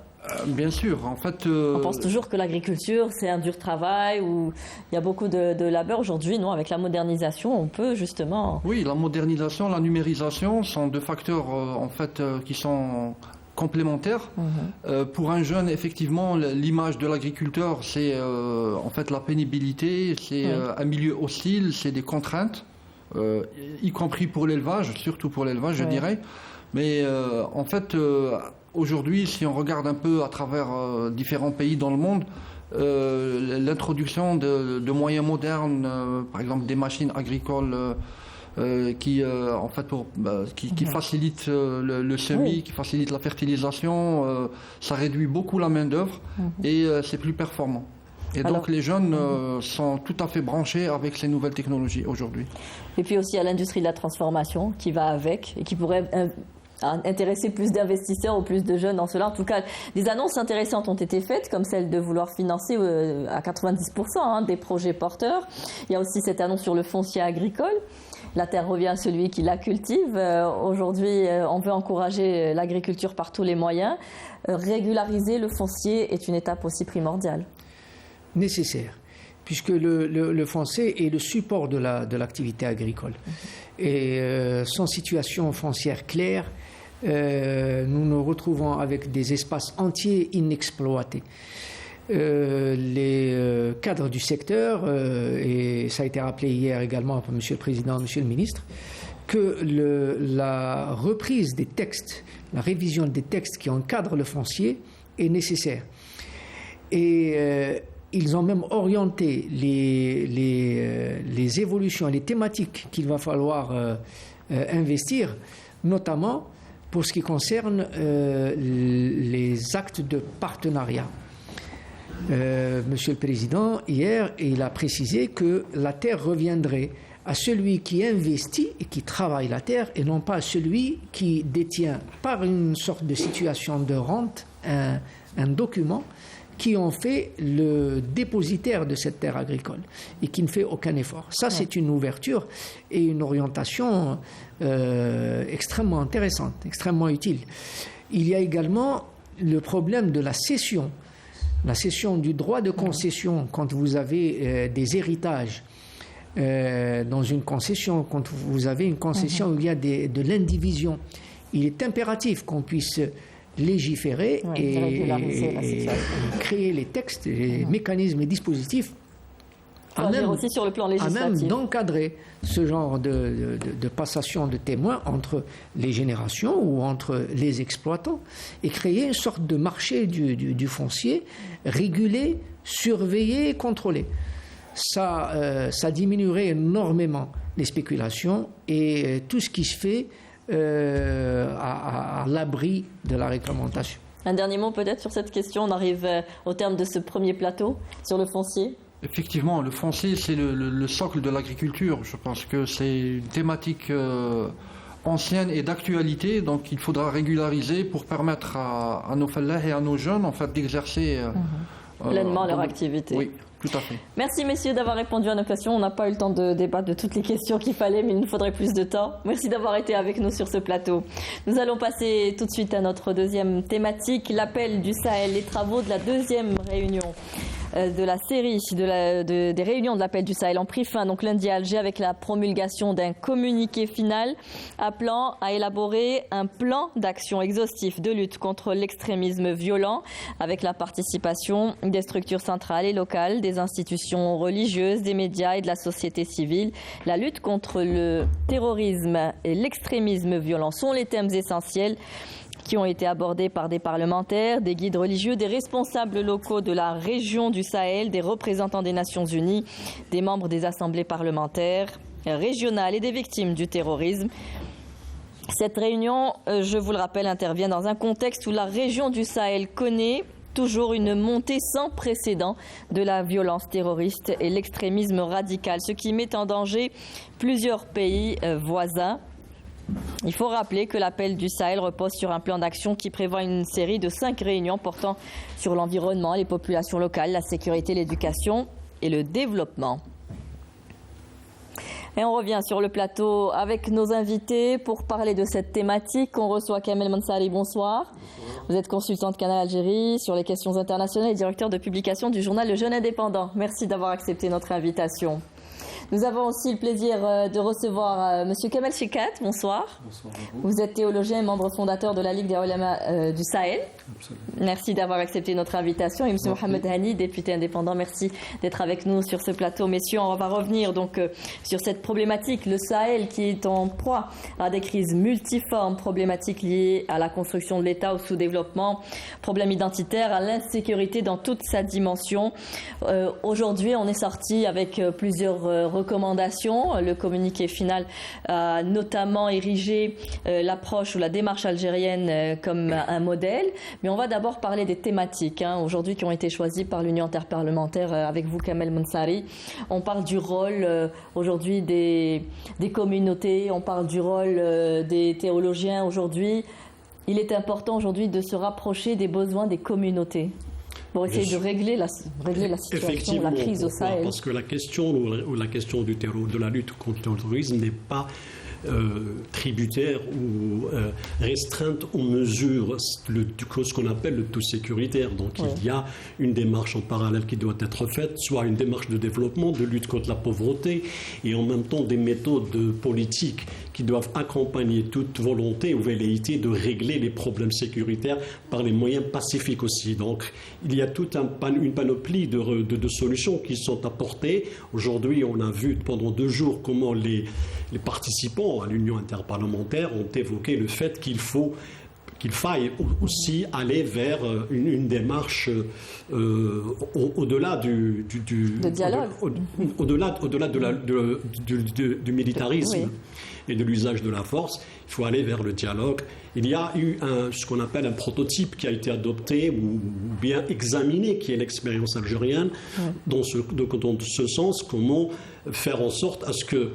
Bien sûr, en fait... On pense toujours que l'agriculture, c'est un dur travail, où il y a beaucoup de labeur. Aujourd'hui, non, avec la modernisation, on peut justement... Oui, la modernisation, la numérisation sont deux facteurs en fait, qui sont complémentaires. Pour un jeune, effectivement, l'image de l'agriculteur, c'est en fait la pénibilité, c'est un milieu hostile, c'est des contraintes, y compris pour l'élevage, surtout pour l'élevage, je dirais. Mais en fait... Aujourd'hui, si on regarde un peu à travers différents pays dans le monde, l'introduction de moyens modernes, par exemple des machines agricoles qui facilitent le semis, qui facilitent la fertilisation, ça réduit beaucoup la main-d'œuvre et c'est plus performant. Et donc les jeunes sont tout à fait branchés avec ces nouvelles technologies aujourd'hui. Et puis aussi à l'industrie de la transformation qui va avec et qui pourrait... intéresser plus d'investisseurs ou plus de jeunes dans cela. En tout cas, des annonces intéressantes ont été faites, comme celle de vouloir financer à 90% des projets porteurs. Il y a aussi cette annonce sur le foncier agricole. La terre revient à celui qui la cultive. Aujourd'hui, on veut encourager l'agriculture par tous les moyens. Régulariser le foncier est une étape aussi primordiale. Nécessaire, puisque le foncier est le support de l'activité agricole. Et sans situation foncière claire, nous nous retrouvons avec des espaces entiers inexploités. Les cadres du secteur, et ça a été rappelé hier également par Monsieur le Président, Monsieur le Ministre, que la reprise des textes, la révision des textes qui encadrent le foncier est nécessaire. Et ils ont même orienté les évolutions, les thématiques qu'il va falloir investir, notamment pour ce qui concerne les actes de partenariat. Monsieur le Président, hier, il a précisé que la terre reviendrait à celui qui investit et qui travaille la terre et non pas à celui qui détient par une sorte de situation de rente un document qui en fait le dépositaire de cette terre agricole et qui ne fait aucun effort. Ça, c'est une ouverture et une orientation extrêmement intéressante, extrêmement utile. Il y a également le problème de la cession du droit de concession quand vous avez des héritages dans une concession, quand vous avez une concession où il y a de l'indivision. Il est impératif qu'on puisse légiférer et créer les textes, les mécanismes et dispositifs à même d'encadrer ce genre de passation de témoins entre les générations ou entre les exploitants et créer une sorte de marché du foncier régulé, surveillé et contrôlé. Ça diminuerait énormément les spéculations et tout ce qui se fait à l'abri de la réglementation. Un dernier mot peut-être sur cette question. On arrive au terme de ce premier plateau sur le foncier. Effectivement, le foncier, c'est le socle de l'agriculture. Je pense que c'est une thématique ancienne et d'actualité, donc il faudra régulariser pour permettre à nos fallahs et à nos jeunes en fait, d'exercer pleinement leur activité. Oui. Tout à fait. Merci messieurs d'avoir répondu à nos questions. On n'a pas eu le temps de débattre de toutes les questions qu'il fallait, mais il nous faudrait plus de temps. Merci d'avoir été avec nous sur ce plateau. Nous allons passer tout de suite à notre deuxième thématique, l'appel du Sahel, les travaux de la deuxième réunion de la série des réunions de l'appel du Sahel ont pris fin donc lundi à Alger avec la promulgation d'un communiqué final appelant à élaborer un plan d'action exhaustif de lutte contre l'extrémisme violent avec la participation des structures centrales et locales, des institutions religieuses, des médias et de la société civile. La lutte contre le terrorisme et l'extrémisme violent sont les thèmes essentiels qui ont été abordés par des parlementaires, des guides religieux, des responsables locaux de la région du Sahel, des représentants des Nations Unies, des membres des assemblées parlementaires régionales et des victimes du terrorisme. Cette réunion, je vous le rappelle, intervient dans un contexte où la région du Sahel connaît toujours une montée sans précédent de la violence terroriste et l'extrémisme radical, ce qui met en danger plusieurs pays voisins. Il faut rappeler que l'appel du Sahel repose sur un plan d'action qui prévoit une série de 5 réunions portant sur l'environnement, les populations locales, la sécurité, l'éducation et le développement. Et on revient sur le plateau avec nos invités pour parler de cette thématique. On reçoit Kamel Mansari, bonsoir. Vous êtes consultant de Canal Algérie sur les questions internationales et directeur de publication du journal Le Jeune Indépendant. Merci d'avoir accepté notre invitation. Nous avons aussi le plaisir de recevoir M. Kamel Chikat. Bonsoir. Bonsoir. Vous êtes théologien et membre fondateur de la Ligue des Ulama du Sahel. Absolument. Merci d'avoir accepté notre invitation. Et M. Mohamed Hani, député indépendant, merci d'être avec nous sur ce plateau. Messieurs, on va revenir donc sur cette problématique, le Sahel qui est en proie à des crises multiformes, problématiques liées à la construction de l'État, au sous-développement, problèmes identitaires, à l'insécurité dans toute sa dimension. Aujourd'hui, on est sorti avec plusieurs recommandations. Le communiqué final a notamment érigé l'approche ou la démarche algérienne comme un modèle. Mais on va d'abord parler des thématiques aujourd'hui qui ont été choisies par l'Union interparlementaire avec vous, Kamel Mansari. On parle du rôle aujourd'hui des communautés, on parle du rôle des théologiens aujourd'hui. Il est important aujourd'hui de se rapprocher des besoins des communautés pour essayer de régler la situation, la crise au Sahel. Parce que la question du terrorisme, de la lutte contre le terrorisme n'est pas tributaire ou restreinte aux mesures de ce qu'on appelle le tout sécuritaire. Donc il y a une démarche en parallèle qui doit être faite, soit une démarche de développement, de lutte contre la pauvreté, et en même temps des méthodes politiques qui doivent accompagner toute volonté ou velléité de régler les problèmes sécuritaires par les moyens pacifiques aussi. Donc il y a toute une panoplie de solutions qui sont apportées. Aujourd'hui, on a vu pendant 2 jours comment les participants à l'Union interparlementaire ont évoqué le fait qu'il faille aussi aller vers une démarche au-delà du dialogue, au-delà du militarisme et de l'usage de la force. Il faut aller vers le dialogue. Il y a eu ce qu'on appelle un prototype qui a été adopté ou bien examiné, qui est l'expérience algérienne, dans ce sens, comment faire en sorte à ce que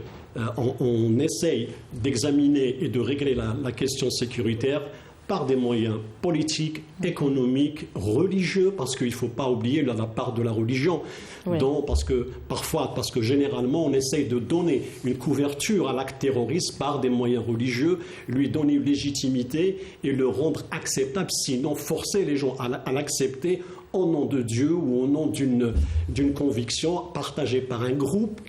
on essaye d'examiner et de régler la question sécuritaire par des moyens politiques, économiques, religieux, parce qu'il ne faut pas oublier la part de la religion. Parce que généralement, on essaye de donner une couverture à l'acte terroriste par des moyens religieux, lui donner une légitimité et le rendre acceptable, sinon forcer les gens à l'accepter au nom de Dieu ou au nom d'une conviction partagée par un groupe,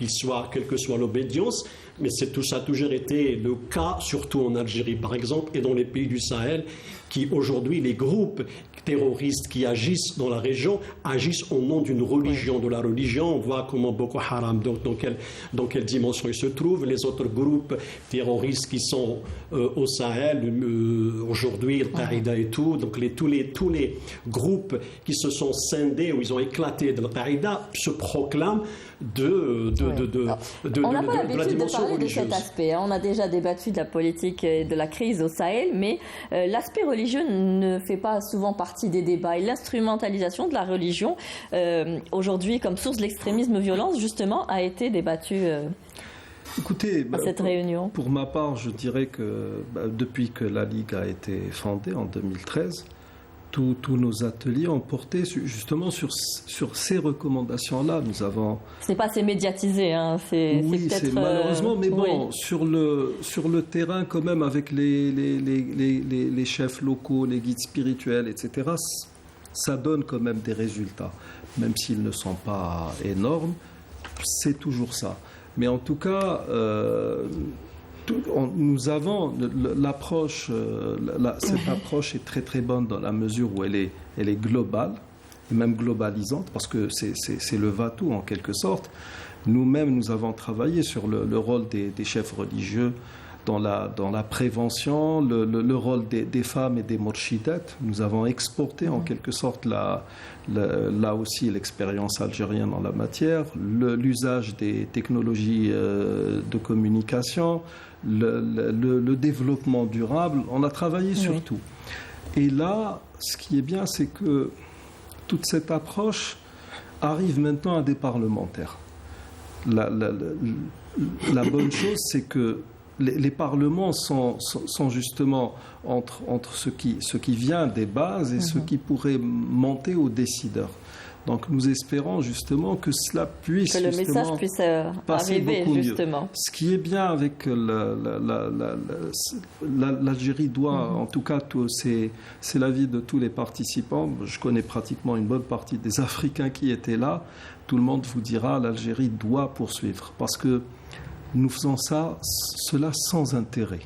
quelle que soit l'obédience. Mais ça a toujours été le cas, surtout en Algérie par exemple, et dans les pays du Sahel, qui aujourd'hui, les groupes terroristes qui agissent dans la région, agissent au nom d'une religion. De la religion, on voit comment Boko Haram, dans quelle dimension il se trouve. Les autres groupes terroristes qui sont au Sahel, aujourd'hui, Al-Qaïda et tout, donc tous les groupes qui se sont scindés ou ils ont éclaté de Al-Qaïda se proclament de on n'a pas l'habitude de parler religieuse. De cet aspect. On a déjà débattu de la politique et de la crise au Sahel, mais l'aspect religieux ne fait pas souvent partie des débats. Et l'instrumentalisation de la religion, aujourd'hui, comme source de l'extrémisme violent, justement, a été débattue Écoutez, à cette réunion. Pour ma part, je dirais que depuis que la Ligue a été fondée en 2013, tous nos ateliers ont porté justement sur ces recommandations-là. Nous avons... Ce n'est pas assez médiatisé, oui, c'est malheureusement, mais bon, sur le terrain quand même, avec les chefs locaux, les guides spirituels, etc., ça donne quand même des résultats, même s'ils ne sont pas énormes, c'est toujours ça. Mais en tout cas, nous avons l'approche, cette approche est très très bonne dans la mesure où elle est globale, et même globalisante, parce que c'est le va-tout en quelque sorte. Nous-mêmes, nous avons travaillé sur le rôle des chefs religieux dans la prévention, le rôle des femmes et des morshidates. Nous avons exporté en quelque sorte là aussi l'expérience algérienne en la matière, l'usage des technologies de communication, le développement durable. On a travaillé sur tout. Et là, ce qui est bien, c'est que toute cette approche arrive maintenant à des parlementaires. La bonne chose, c'est que les parlements sont justement entre ce qui vient des bases et ce qui pourrait monter aux décideurs. Donc nous espérons justement que cela puisse que le message puisse arriver justement. Ce qui est bien avec l'Algérie doit, en tout cas, c'est l'avis de tous les participants. Je connais pratiquement une bonne partie des Africains qui étaient là. Tout le monde vous dira l'Algérie doit poursuivre parce que nous faisons cela sans intérêt.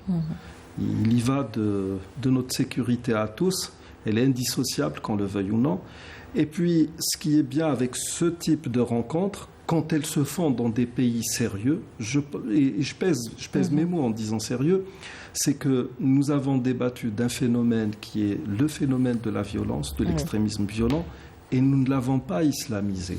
Il y va de notre sécurité à tous. Elle est indissociable, qu'on le veuille ou non. Et puis, ce qui est bien avec ce type de rencontres, quand elles se font dans des pays sérieux, je pèse mes mots en disant sérieux, c'est que nous avons débattu d'un phénomène qui est le phénomène de la violence, de l'extrémisme violent, et nous ne l'avons pas islamisé.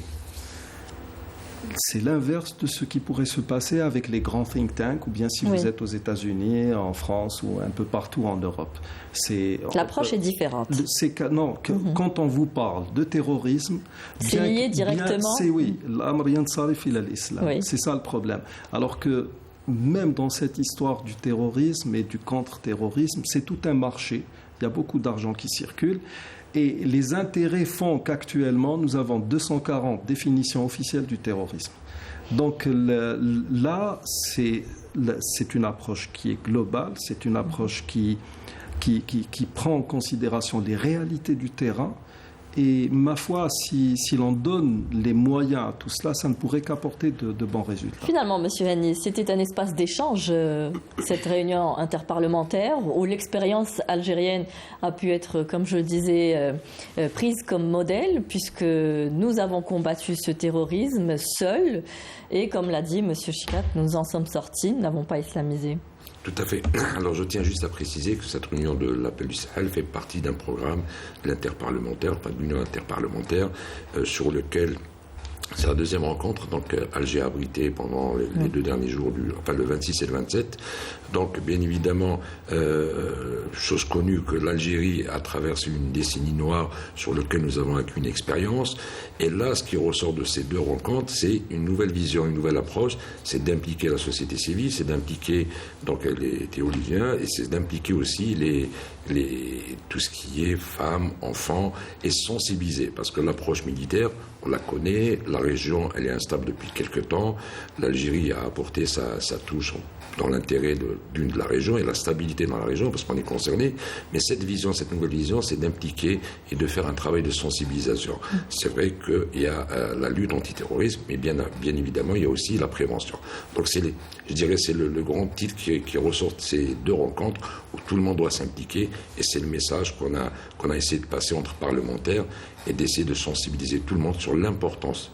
C'est l'inverse de ce qui pourrait se passer avec les grands think tanks, ou bien si vous êtes aux États-Unis, en France ou un peu partout en Europe. L'approche est différente. Quand on vous parle de terrorisme, c'est lié directement. C'est ça le problème. Alors que même dans cette histoire du terrorisme et du contre-terrorisme, c'est tout un marché. Il y a beaucoup d'argent qui circule. Et les intérêts font qu'actuellement, nous avons 240 définitions officielles du terrorisme. Donc là, c'est une approche qui est globale, c'est une approche qui prend en considération les réalités du terrain. Et ma foi, si l'on donne les moyens à tout cela, ça ne pourrait qu'apporter de bons résultats. Finalement, M. Henni, c'était un espace d'échange, cette réunion interparlementaire, où l'expérience algérienne a pu être, comme je le disais, prise comme modèle, puisque nous avons combattu ce terrorisme seuls. Et comme l'a dit M. Chikat, nous en sommes sortis, nous n'avons pas islamisé. Tout à fait. Alors je tiens juste à préciser que cette réunion de l'appel du Sahel fait partie d'un programme de l'interparlementaire, enfin de l'union interparlementaire, sur lequel c'est la deuxième rencontre. Donc Alger a abrité pendant les 2 derniers jours, le 26 et le 27. Donc bien évidemment, chose connue que l'Algérie a traversé une décennie noire sur laquelle nous avons acquis une expérience. Et là, ce qui ressort de ces 2 rencontres, c'est une nouvelle vision, une nouvelle approche. C'est d'impliquer la société civile, c'est d'impliquer donc les théologiens et c'est d'impliquer aussi tout ce qui est femmes, enfants et sensibiliser. Parce que l'approche militaire, on la connaît, la région, elle est instable depuis quelque temps. L'Algérie a apporté sa touche dans l'intérêt de la région et la stabilité dans la région parce qu'on est concerné. Mais cette nouvelle vision, c'est d'impliquer et de faire un travail de sensibilisation. C'est vrai qu'il y a la lutte antiterrorisme, mais bien évidemment, il y a aussi la prévention. Donc je dirais c'est le grand titre qui ressort de ces 2 rencontres où tout le monde doit s'impliquer et c'est le message qu'on a essayé de passer entre parlementaires et d'essayer de sensibiliser tout le monde sur l'importance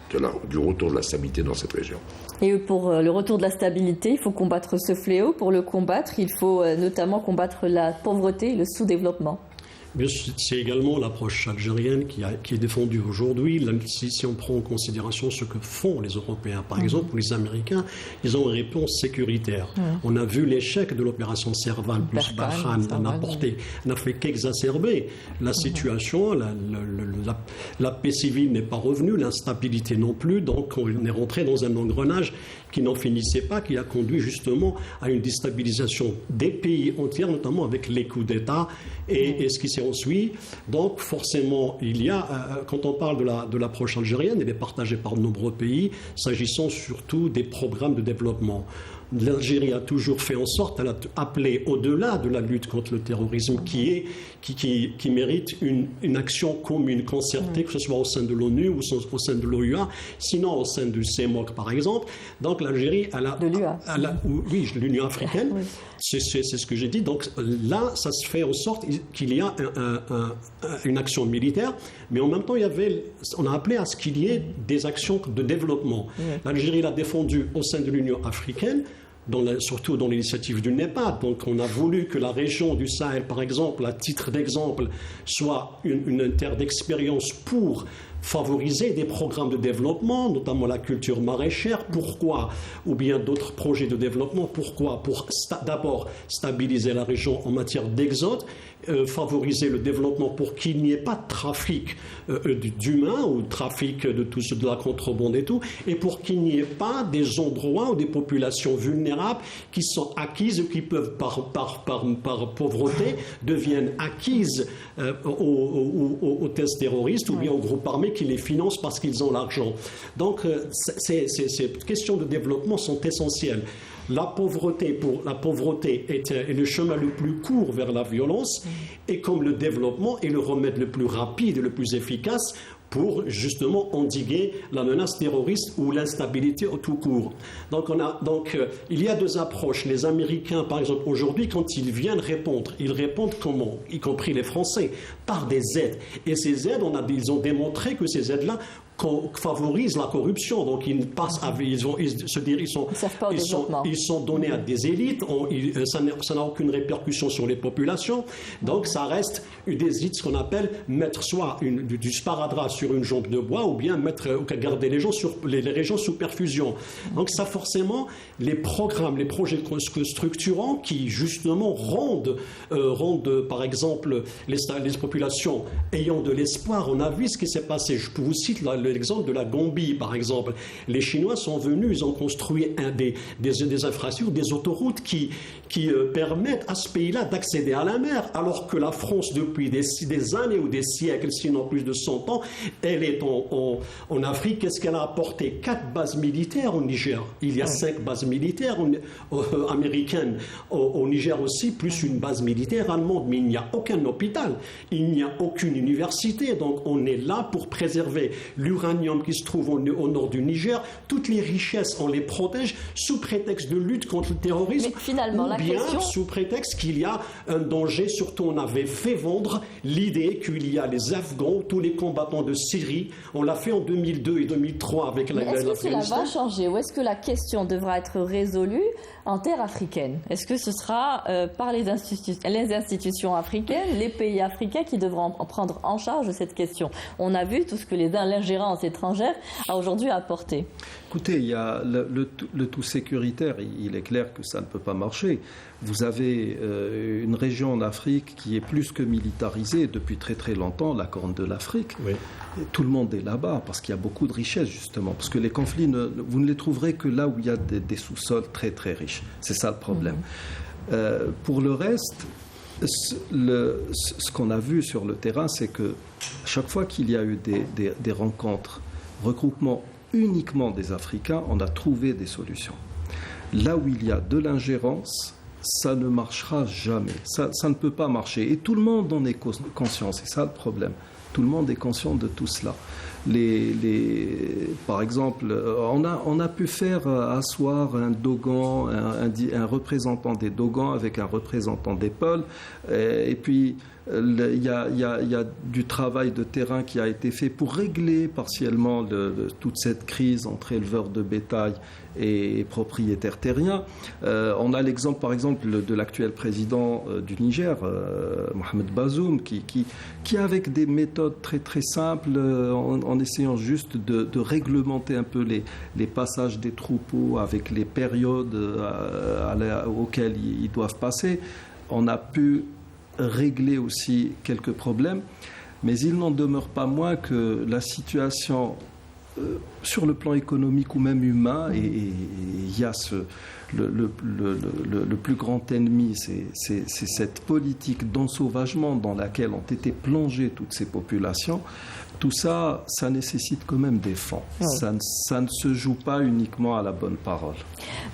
du retour de la stabilité dans cette région. Et pour le retour de la stabilité, il faut combattre ce fléau. Pour le combattre, il faut notamment combattre la pauvreté et le sous-développement. C'est également l'approche algérienne qui est défendue aujourd'hui. Si on prend en considération ce que font les Européens, par exemple, ou les Américains, ils ont une réponse sécuritaire. On a vu l'échec de l'opération Serval plus Barkhane, n'a fait qu'exacerber la situation. La paix civile n'est pas revenue, l'instabilité non plus. Donc on est rentré dans un engrenage qui n'en finissait pas, qui a conduit justement à une déstabilisation des pays entiers, notamment avec les coups d'État et ce qui s'est ensuite. Donc forcément, quand on parle de l'approche algérienne, elle est partagée par de nombreux pays, s'agissant surtout des programmes de développement. l'Algérie a toujours fait en sorte, elle a appelé au-delà de la lutte contre le terrorisme qui mérite une action commune, concertée, que ce soit au sein de l'ONU ou au sein de l'OUA, sinon au sein du CEMOC par exemple. Donc l'Algérie, de l'UA. Oui, l'Union africaine, oui. C'est ce que j'ai dit. Donc là, ça se fait en sorte qu'il y a une action militaire, mais en même temps, on a appelé à ce qu'il y ait des actions de développement. Oui. L'Algérie l'a défendu au sein de l'Union africaine, surtout dans l'initiative du NEPAD. Donc on a voulu que la région du Sahel, par exemple, à titre d'exemple, soit une terre d'expérience pour favoriser des programmes de développement, notamment la culture maraîchère. Pourquoi? Ou bien d'autres projets de développement. Pourquoi? Pour d'abord stabiliser la région en matière d'exode, favoriser le développement pour qu'il n'y ait pas de trafic d'humains ou de trafic de la contrebande et tout, et pour qu'il n'y ait pas des endroits ou des populations vulnérables qui sont acquises ou qui peuvent par pauvreté deviennent acquises aux thèses terroristes ou bien aux groupes armés qui les financent parce qu'ils ont l'argent. Donc ces questions de développement sont essentielles. La pauvreté est le chemin le plus court vers la violence, et comme le développement est le remède le plus rapide et le plus efficace pour justement endiguer la menace terroriste ou l'instabilité au tout court. Donc il y a deux approches. Les Américains, par exemple, aujourd'hui, quand ils viennent répondre, ils répondent comment? Y compris les Français, par des aides. Et ces aides, ils ont démontré que ces aides-là favorisent la corruption. Donc ils sont donnés à des élites, ça n'a aucune répercussion sur les populations. Donc ça reste des élites, ce qu'on appelle mettre soit du sparadrap sur une jambe de bois, ou bien garder les régions sous perfusion. Donc ça, forcément, les programmes, les projets structurants qui justement rendent par exemple les populations ayant de l'espoir. On a vu ce qui s'est passé. Je vous cite l'exemple de la Gambie, par exemple. Les Chinois sont venus, ils ont construit des infrastructures, des autoroutes qui permettent à ce pays-là d'accéder à la mer, alors que la France, depuis des années ou des siècles, sinon plus de 100 ans, elle est en Afrique. Qu'est-ce qu'elle a apporté? 4 bases militaires au Niger. Il y a 5 bases militaires américaines au Niger aussi, plus une base militaire allemande. Mais il n'y a aucun hôpital, il n'y a aucune université. Donc on est là pour préserver l'uranium qui se trouve au nord du Niger. Toutes les richesses, on les protège sous prétexte de lutte contre le terrorisme. Mais finalement, ou bien sous prétexte qu'il y a un danger. Surtout, on avait fait vendre l'idée qu'il y a les Afghans, tous les combattants de Syrie. On l'a fait en 2002 et 2003 avec la guerre d'Afghanistan. Est-ce que cela va changer, ou est-ce que la question devra être résolue en terre africaine? Est-ce que ce sera par les institutions africaines, les pays africains qui devront prendre en charge cette question? On a vu tout ce que l'ingérence étrangère a aujourd'hui apporté. Écoutez, il y a le tout sécuritaire, il est clair que ça ne peut pas marcher. Vous avez une région en Afrique qui est plus que militarisée depuis très très longtemps, la Corne de l'Afrique. Oui. Tout le monde est là-bas parce qu'il y a beaucoup de richesses justement, parce que les conflits, vous ne les trouverez que là où il y a des sous-sols très très riches. C'est ça le problème. Pour le reste, ce qu'on a vu sur le terrain, c'est que chaque fois qu'il y a eu des rencontres, regroupements uniquement des Africains, on a trouvé des solutions. Là où il y a de l'ingérence, ça ne marchera jamais. Ça ne peut pas marcher. Et tout le monde en est conscient. C'est ça le problème. Tout le monde est conscient de tout cela. Par exemple, on a pu faire asseoir un Dogon, un représentant des Dogons avec un représentant des Peuls, et puis il y a du travail de terrain qui a été fait pour régler partiellement toute cette crise entre éleveurs de bétail et propriétaires terriens. On a l'exemple, par exemple, de l'actuel président du Niger, Mohamed Bazoum, qui avec des méthodes très très simples, en essayant juste de réglementer un peu les passages des troupeaux avec les périodes auxquelles ils doivent passer, on a pu régler aussi quelques problèmes, mais il n'en demeure pas moins que la situation sur le plan économique ou même humain, et il y a le plus grand ennemi, c'est cette politique d'ensauvagement dans laquelle ont été plongées toutes ces populations. Tout ça, ça nécessite quand même des fonds. Oui. Ça ne se joue pas uniquement à la bonne parole.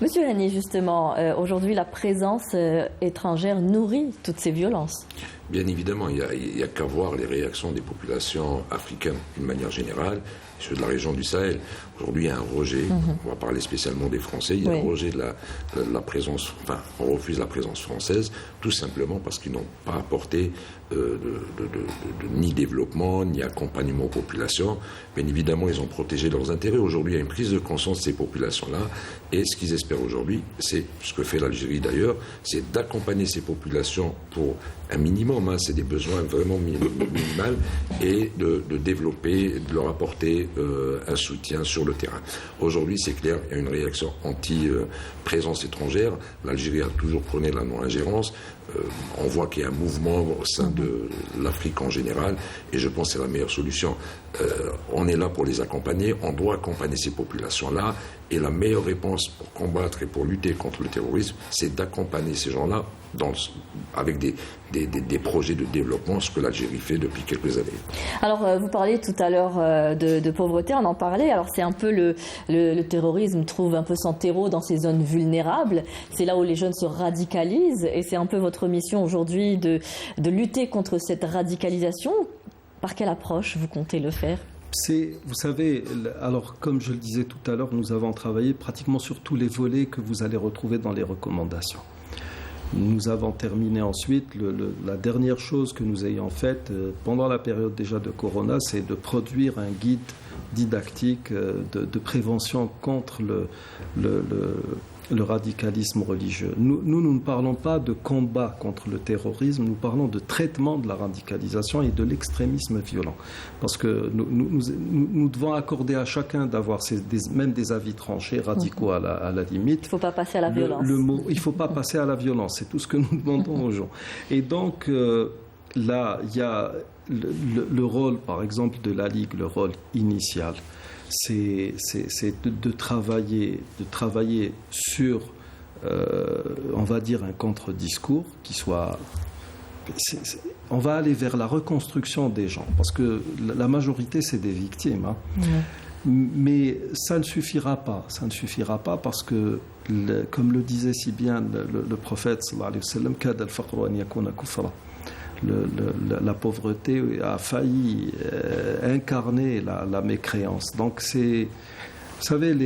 Monsieur Hani, justement, aujourd'hui, la présence étrangère nourrit toutes ces violences. Bien évidemment, il n'y a qu'à voir les réactions des populations africaines d'une manière générale, ceux de la région du Sahel. Aujourd'hui, il y a un rejet, on va parler spécialement des Français, il y a un rejet de la présence, enfin, on refuse la présence française, tout simplement parce qu'ils n'ont pas apporté ni développement, ni accompagnement aux populations. Bien évidemment, ils ont protégé leurs intérêts. Aujourd'hui, il y a une prise de conscience de ces populations-là, et ce qu'ils espèrent aujourd'hui, c'est ce que fait l'Algérie d'ailleurs, c'est d'accompagner ces populations pour un minimum, c'est des besoins vraiment minimaux, et de développer, de leur apporter un soutien sur le terrain. Aujourd'hui, c'est clair, il y a une réaction anti-présence étrangère. L'Algérie a toujours prôné la non-ingérence. On voit qu'il y a un mouvement au sein de l'Afrique en général, et je pense que c'est la meilleure solution. On est là pour les accompagner, on doit accompagner ces populations-là, et la meilleure réponse pour combattre et pour lutter contre le terrorisme, c'est d'accompagner ces gens-là avec des projets de développement, ce que l'Algérie fait depuis quelques années. Alors, vous parliez tout à l'heure de pauvreté, on en parlait. Alors, c'est un peu le terrorisme trouve un peu son terreau dans ces zones vulnérables. C'est là où les jeunes se radicalisent, et c'est un peu votre mission aujourd'hui de lutter contre cette radicalisation. Par quelle approche vous comptez le faire ? Vous savez, alors comme je le disais tout à l'heure, nous avons travaillé pratiquement sur tous les volets que vous allez retrouver dans les recommandations. Nous avons terminé ensuite, la dernière chose que nous ayons faite pendant la période déjà de Corona, c'est de produire un guide didactique de prévention contre le radicalisme religieux. Nous ne parlons pas de combat contre le terrorisme, nous parlons de traitement de la radicalisation et de l'extrémisme violent. Parce que nous devons accorder à chacun d'avoir même des avis tranchés, radicaux à la limite. Il ne faut pas passer à la violence. Il ne faut pas passer à la violence, c'est tout ce que nous demandons aux gens. Et donc, là, il y a le rôle, par exemple, de la Ligue, le rôle initial. C'est de travailler sur, on va dire, un contre-discours qui soit... on va aller vers la reconstruction des gens, parce que la majorité, c'est des victimes. Hein. Mais ça ne suffira pas. Ça ne suffira pas parce que, comme le disait si bien le prophète, sallallahu alayhi wa sallam, kad al-faqru an yakuna kufra. La pauvreté a failli incarner la mécréance. Donc c'est, vous savez,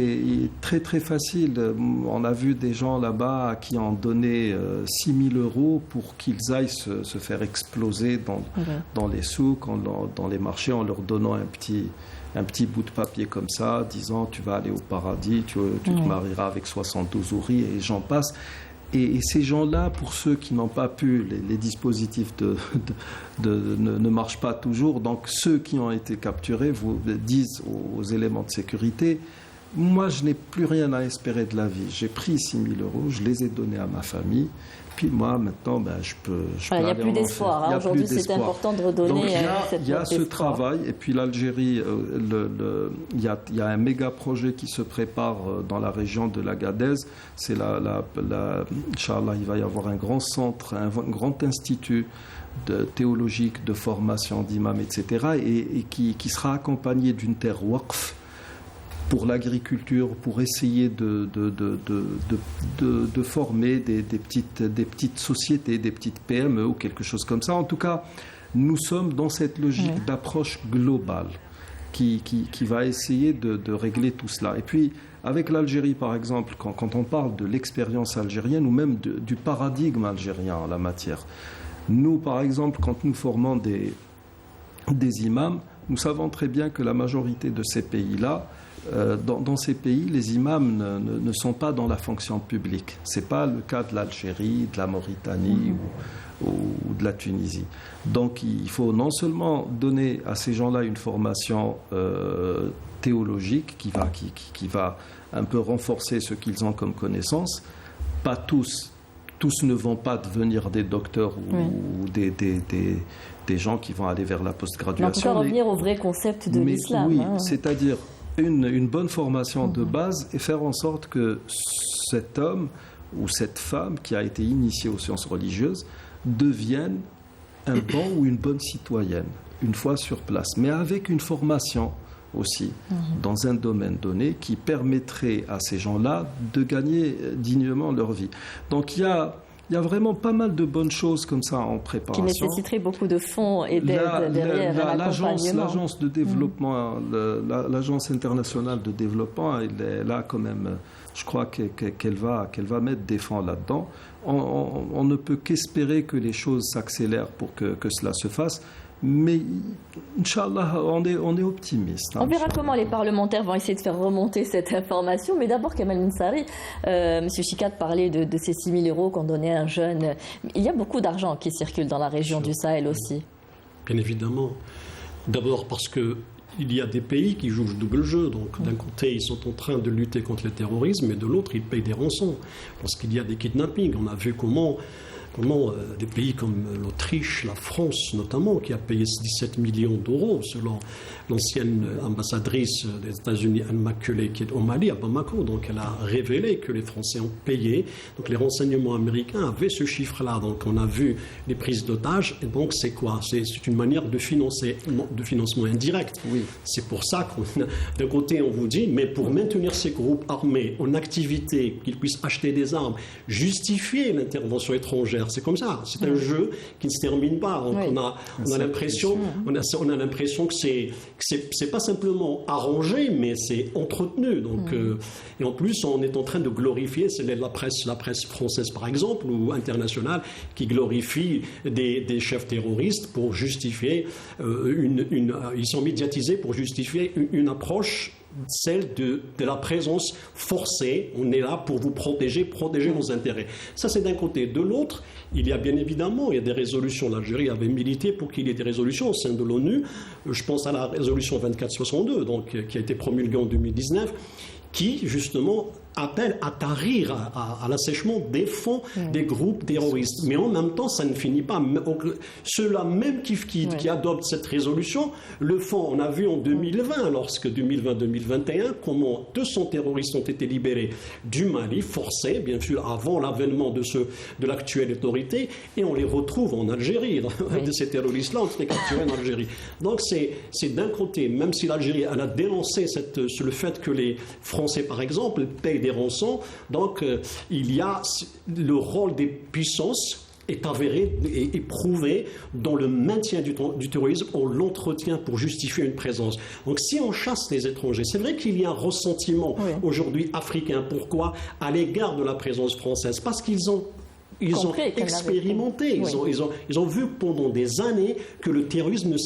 très très facile. On a vu des gens là-bas qui ont donné 6 000 € pour qu'ils aillent se faire exploser dans les souks, dans les marchés, en leur donnant un petit bout de papier comme ça, disant tu vas aller au paradis, tu te marieras avec 72 houris, et j'en passe. Et ces gens-là, pour ceux qui n'ont pas pu, les dispositifs ne marchent pas toujours. Donc ceux qui ont été capturés vous disent aux éléments de sécurité, moi je n'ai plus rien à espérer de la vie. J'ai pris 6 000 €, je les ai donnés à ma famille. Puis moi, maintenant, je peux il n'y a plus d'espoir. Aujourd'hui, c'est important de redonner cette il y a ce travail. Et puis l'Algérie, il y a un méga projet qui se prépare dans la région de l'Agadez. C'est Inch'Allah, il va y avoir un grand centre, un grand institut théologique de formation d'imams, etc. Et qui sera accompagné d'une terre waqf pour l'agriculture, pour essayer de former des petites sociétés, des petites PME ou quelque chose comme ça. En tout cas, nous sommes dans cette logique d'approche globale qui va essayer de régler tout cela. Et puis, avec l'Algérie, par exemple, quand on parle de l'expérience algérienne ou même du paradigme algérien en la matière, nous, par exemple, quand nous formons des imams, nous savons très bien que la majorité de ces pays-là, dans ces pays, les imams ne sont pas dans la fonction publique. Ce n'est pas le cas de l'Algérie, de la Mauritanie ou de la Tunisie. Donc il faut non seulement donner à ces gens-là une formation théologique qui va un peu renforcer ce qu'ils ont comme connaissance. Pas tous ne vont pas devenir des docteurs ou des gens qui vont aller vers la postgraduation. En tout cas, revenir au vrai concept de l'islam. Oui, c'est-à-dire une bonne formation de base et faire en sorte que cet homme ou cette femme qui a été initiée aux sciences religieuses devienne un bon ou une bonne citoyenne. une fois sur place, mais avec une formation aussi dans un domaine donné qui permettrait à ces gens-là de gagner dignement leur vie. Donc il y a vraiment pas mal de bonnes choses comme ça en préparation. Qui nécessiterait beaucoup de fonds et d'aide derrière l'agence de développement, l'agence internationale de développement, elle est là quand même. Je crois qu'elle va mettre des fonds là-dedans. On ne peut qu'espérer que les choses s'accélèrent pour que cela se fasse. Mais, Inch'Allah, on est optimiste. On verra comment les parlementaires vont essayer de faire remonter cette information. Mais d'abord, Kamal Mensari, M. Chikat parlait de ces 6 000 euros qu'on donnait à un jeune. Il y a beaucoup d'argent qui circule dans la région du Sahel aussi. Bien évidemment. D'abord parce qu'il y a des pays qui jouent le double jeu. Donc, d'un côté, ils sont en train de lutter contre le terrorisme, et de l'autre, ils payent des rançons. Parce qu'il y a des kidnappings. On a vu comment des pays comme l'Autriche, la France notamment, qui a payé 17 millions d'euros, selon l'ancienne ambassadrice des États-Unis, Anne Macaulay, qui est au Mali, à Bamako. Donc elle a révélé que les Français ont payé. Donc les renseignements américains avaient ce chiffre-là. Donc on a vu les prises d'otages. Et donc c'est quoi? C'est une manière de financement indirect. Oui. C'est pour ça que d'un côté on vous dit, mais pour maintenir ces groupes armés en activité, qu'ils puissent acheter des armes, justifier l'intervention étrangère. C'est comme ça. C'est un jeu qui ne se termine pas. Donc on a l'impression que c'est pas simplement arrangé, mais c'est entretenu. Donc et en plus, on est en train de glorifier, c'est la presse française par exemple ou internationale, qui glorifie des chefs terroristes pour justifier ils sont médiatisés pour justifier une approche, celle de la présence forcée. On est là pour vous protéger nos intérêts. Ça, c'est d'un côté. De l'autre, il y a bien évidemment, il y a des résolutions. L'Algérie avait milité pour qu'il y ait des résolutions au sein de l'ONU. Je pense à la résolution 2462, donc, qui a été promulguée en 2019, qui, justement, appelle à tarir, à l'assèchement des fonds des groupes terroristes. Mais en même temps, ça ne finit pas. Ceux-là même qui adoptent cette résolution, le font. On a vu en 2020, lorsque 2020-2021, comment 200 terroristes ont été libérés du Mali, forcés, bien sûr, avant l'avènement de l'actuelle autorité, et on les retrouve en Algérie. De ces terroristes-là ont été capturés en Algérie. Donc c'est d'un côté, même si l'Algérie a dénoncé le fait que les Français, par exemple, payent des rançons, donc il y a le rôle des puissances est avéré et prouvé dans le maintien du terrorisme. On l'entretient pour justifier une présence. Donc si on chasse les étrangers, c'est vrai qu'il y a un ressentiment aujourd'hui africain. Pourquoi? À l'égard de la présence française. Parce qu'ils ont expérimenté, ils ont vu pendant des années que le terrorisme ne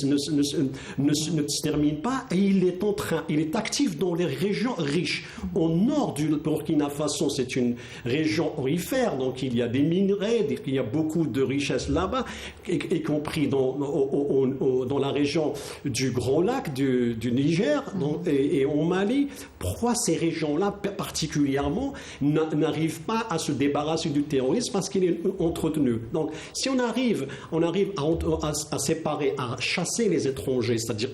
se termine pas, et il est actif dans les régions riches. Au nord du Burkina Faso, c'est une région aurifère, donc il y a des minerais, il y a beaucoup de richesses là-bas, y compris dans la région du Grand Lac du Niger et au Mali. Pourquoi ces régions-là particulièrement n'arrivent pas à se débarrasser du terrorisme? Parce qu'il est entretenu. Donc, si on arrive à séparer, à chasser les étrangers, c'est-à-dire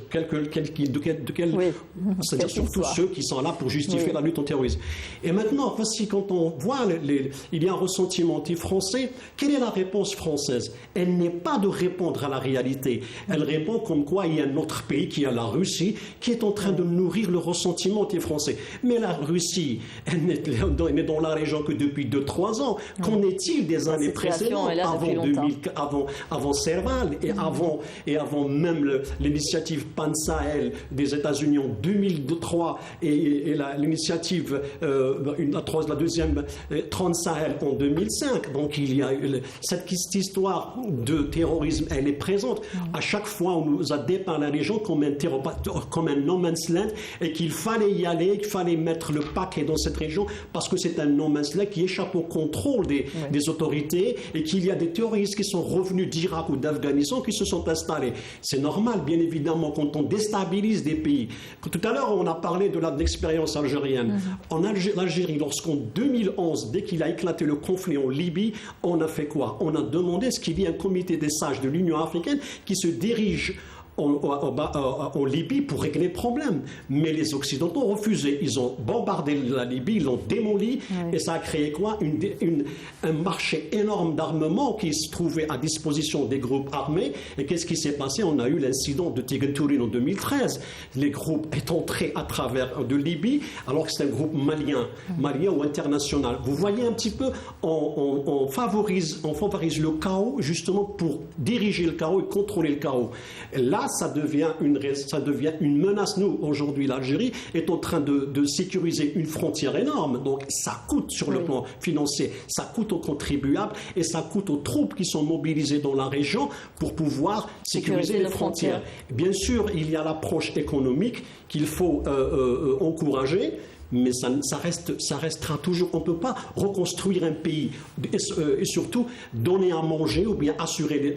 c'est-à-dire surtout ceux qui sont là pour justifier la lutte au terrorisme. Et maintenant, voici, quand on voit il y a un ressentiment anti-français, quelle est la réponse française? Elle n'est pas de répondre à la réalité. Elle répond comme quoi il y a un autre pays, qui est la Russie, qui est en train de nourrir le ressentiment anti-français. Mais la Russie, elle n'est dans la région que depuis 2-3 ans. Qu'en est-il des années précédentes, avant Serval et avant même l'initiative Pan-Sahel des États-Unis en 2003 et l'initiative la deuxième Trans-Sahel en 2005. Donc il y a cette histoire de terrorisme, elle est présente. À chaque fois, on nous a dépeint la région comme un no man's land, et qu'il fallait y aller, qu'il fallait mettre le paquet dans cette région parce que c'est un no man's land qui échappe au contrôle des autorités, et qu'il y a des terroristes qui sont revenus d'Irak ou d'Afghanistan qui se sont installés. C'est normal, bien évidemment, quand on déstabilise des pays. Tout à l'heure, on a parlé de l'expérience algérienne. En Algérie, lorsqu'en 2011, dès qu'il a éclaté le conflit en Libye, on a fait quoi? On a demandé ce qu'il y ait un comité des sages de l'Union africaine qui se dirige en Libye pour régler le problème. Mais les Occidentaux ont refusé. Ils ont bombardé la Libye, ils l'ont démoli, et ça a créé quoi? Un marché énorme d'armement qui se trouvait à disposition des groupes armés. Et qu'est-ce qui s'est passé? On a eu l'incident de Tigre-Tourine en 2013. Les groupes sont entrés à travers de Libye, alors que c'est un groupe malien ou international. Vous voyez un petit peu, on favorise le chaos justement pour diriger le chaos et contrôler le chaos. Et là, ça devient une menace. Nous, aujourd'hui, l'Algérie est en train de sécuriser une frontière énorme. Donc, ça coûte sur le plan financier, ça coûte aux contribuables et ça coûte aux troupes qui sont mobilisées dans la région pour pouvoir sécuriser les frontières. Bien sûr, il y a l'approche économique qu'il faut encourager. Mais ça restera toujours. On ne peut pas reconstruire un pays et surtout donner à manger ou bien assurer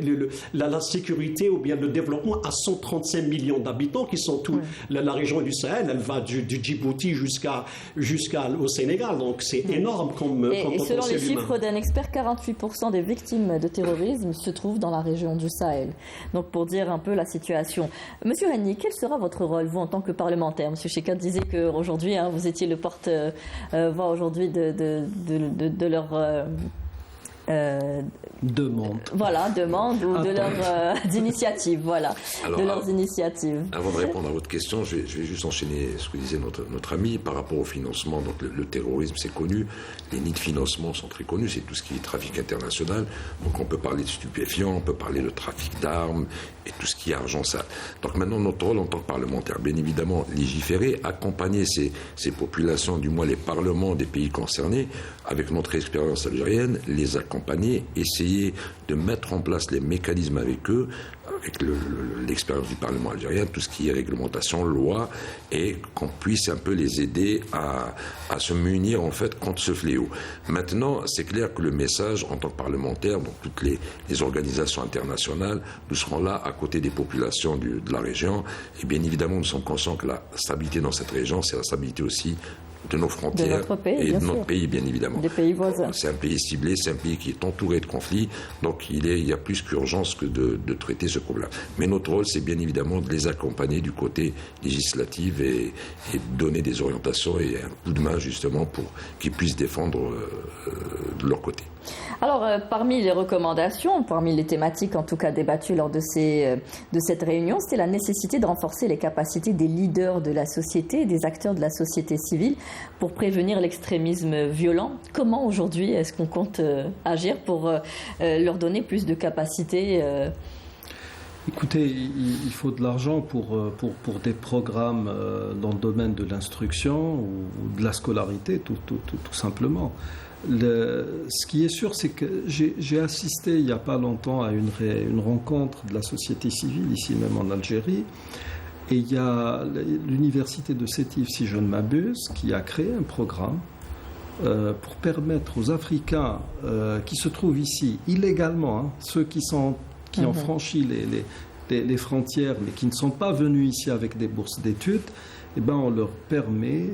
la sécurité ou bien le développement à 135 millions d'habitants qui sont la région du Sahel. Elle va du Djibouti jusqu'au Sénégal. Donc c'est énorme comme et selon les chiffres d'un expert, 48% des victimes de terrorisme se trouvent dans la région du Sahel. Donc pour dire un peu la situation. Monsieur Hani, quel sera votre rôle, vous, en tant que parlementaire? Monsieur Cheikhat disait qu'aujourd'hui, vous étiez le porte-voix aujourd'hui de leur demande. Voilà, demande ou de leurs initiatives. Voilà, alors, de leurs initiatives. Avant de répondre à votre question, je vais juste enchaîner ce que disait notre ami par rapport au financement. Donc le terrorisme, c'est connu. Les nids de financement sont très connus. C'est tout ce qui est trafic international. Donc on peut parler de stupéfiants, on peut parler de trafic d'armes et tout ce qui est argent sale. Donc maintenant, notre rôle en tant que parlementaire, bien évidemment, légiférer, accompagner ces populations, du moins les parlements des pays concernés, avec notre expérience algérienne, les accompagner, essayer de mettre en place les mécanismes avec eux, avec l'expérience du Parlement algérien, tout ce qui est réglementation, loi, et qu'on puisse un peu les aider à se munir en fait contre ce fléau. Maintenant, c'est clair que le message en tant que parlementaire, donc toutes les organisations internationales, nous serons là à côté des populations de la région, et bien évidemment nous sommes conscients que la stabilité dans cette région, c'est la stabilité aussi de nos frontières et de notre pays, bien évidemment. Des pays voisins. C'est un pays ciblé, c'est un pays qui est entouré de conflits, donc il y a plus qu'urgence que de traiter ce problème. Mais notre rôle, c'est bien évidemment de les accompagner du côté législatif et donner des orientations et un coup de main justement pour qu'ils puissent défendre de leur côté. Alors, parmi les recommandations, parmi les thématiques en tout cas débattues lors de cette réunion, c'était la nécessité de renforcer les capacités des leaders de la société, des acteurs de la société civile pour prévenir l'extrémisme violent. Comment aujourd'hui est-ce qu'on compte agir pour leur donner plus de capacités Écoutez, il faut de l'argent pour des programmes dans le domaine de l'instruction ou de la scolarité, tout simplement. Ce qui est sûr, c'est que j'ai assisté il n'y a pas longtemps à une rencontre de la société civile, ici même en Algérie, et il y a l'université de Sétif, si je ne m'abuse, qui a créé un programme pour permettre aux Africains qui se trouvent ici illégalement, ceux qui ont franchi les frontières mais qui ne sont pas venus ici avec des bourses d'études, on leur permet,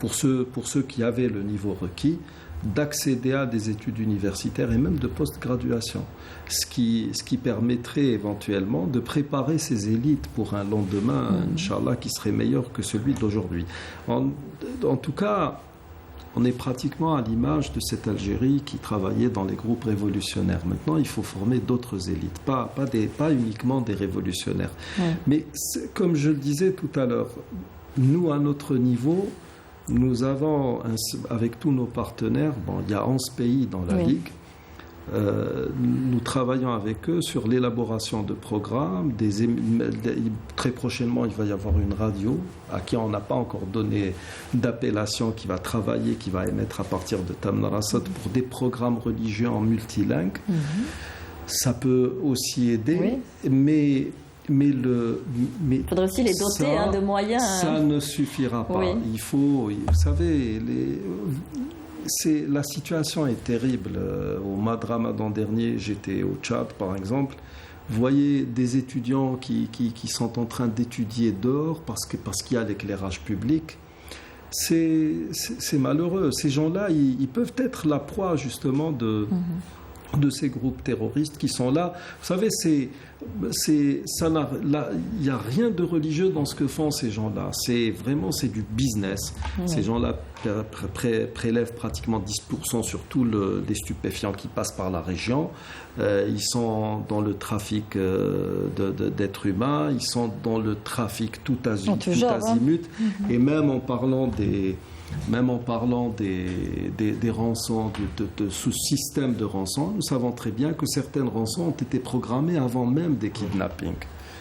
pour ceux qui avaient le niveau requis, d'accéder à des études universitaires et même de post-graduation, ce qui permettrait éventuellement de préparer ces élites pour un lendemain, Inch'Allah, qui serait meilleur que celui d'aujourd'hui. En tout cas, on est pratiquement à l'image de cette Algérie qui travaillait dans les groupes révolutionnaires. Maintenant, il faut former d'autres élites, pas uniquement des révolutionnaires. Mais comme je le disais tout à l'heure, nous, à notre niveau, nous avons, avec tous nos partenaires, il y a 11 pays dans la Ligue, nous travaillons avec eux sur l'élaboration de programmes. Très prochainement, il va y avoir une radio à qui on n'a pas encore donné d'appellation, qui va travailler, qui va émettre à partir de Tamanrasset pour des programmes religieux en multilingue. Ça peut aussi aider, mais il faudrait aussi les doter de moyens. Ça ne suffira pas. Il faut, vous savez, la situation est terrible. Au mois de Ramadan dernier, j'étais au Tchad, par exemple. Vous voyez des étudiants qui sont en train d'étudier dehors parce qu'il y a l'éclairage public. C'est malheureux. Ces gens-là, ils peuvent être la proie justement groupes terroristes qui sont là. Vous savez, il n'y a rien de religieux dans ce que font ces gens-là. C'est du business. Ces gens-là prélèvent pratiquement 10% sur tous les stupéfiants qui passent par la région. Ils sont dans le trafic d'êtres humains, ils sont dans le trafic tout azimut. Et même en parlant des rançons, de sous-systèmes de rançons, nous savons très bien que certaines rançons ont été programmées avant même des kidnappings.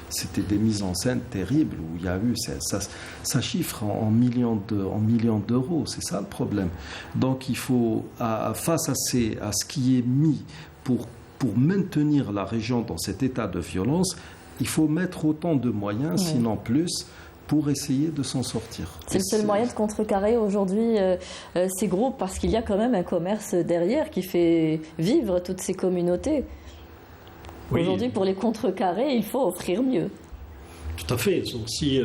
C'était des mises en scène terribles où il y a eu, ça chiffre en millions d'euros, c'est ça le problème. Donc il faut, face à ce qui est mis pour maintenir la région dans cet état de violence, il faut mettre autant de moyens, sinon plus, pour essayer de s'en sortir. C'est le seul moyen de contrecarrer aujourd'hui ces groupes, parce qu'il y a quand même un commerce derrière qui fait vivre toutes ces communautés. Oui. Aujourd'hui, pour les contrecarrer, il faut offrir mieux. Tout à fait. Si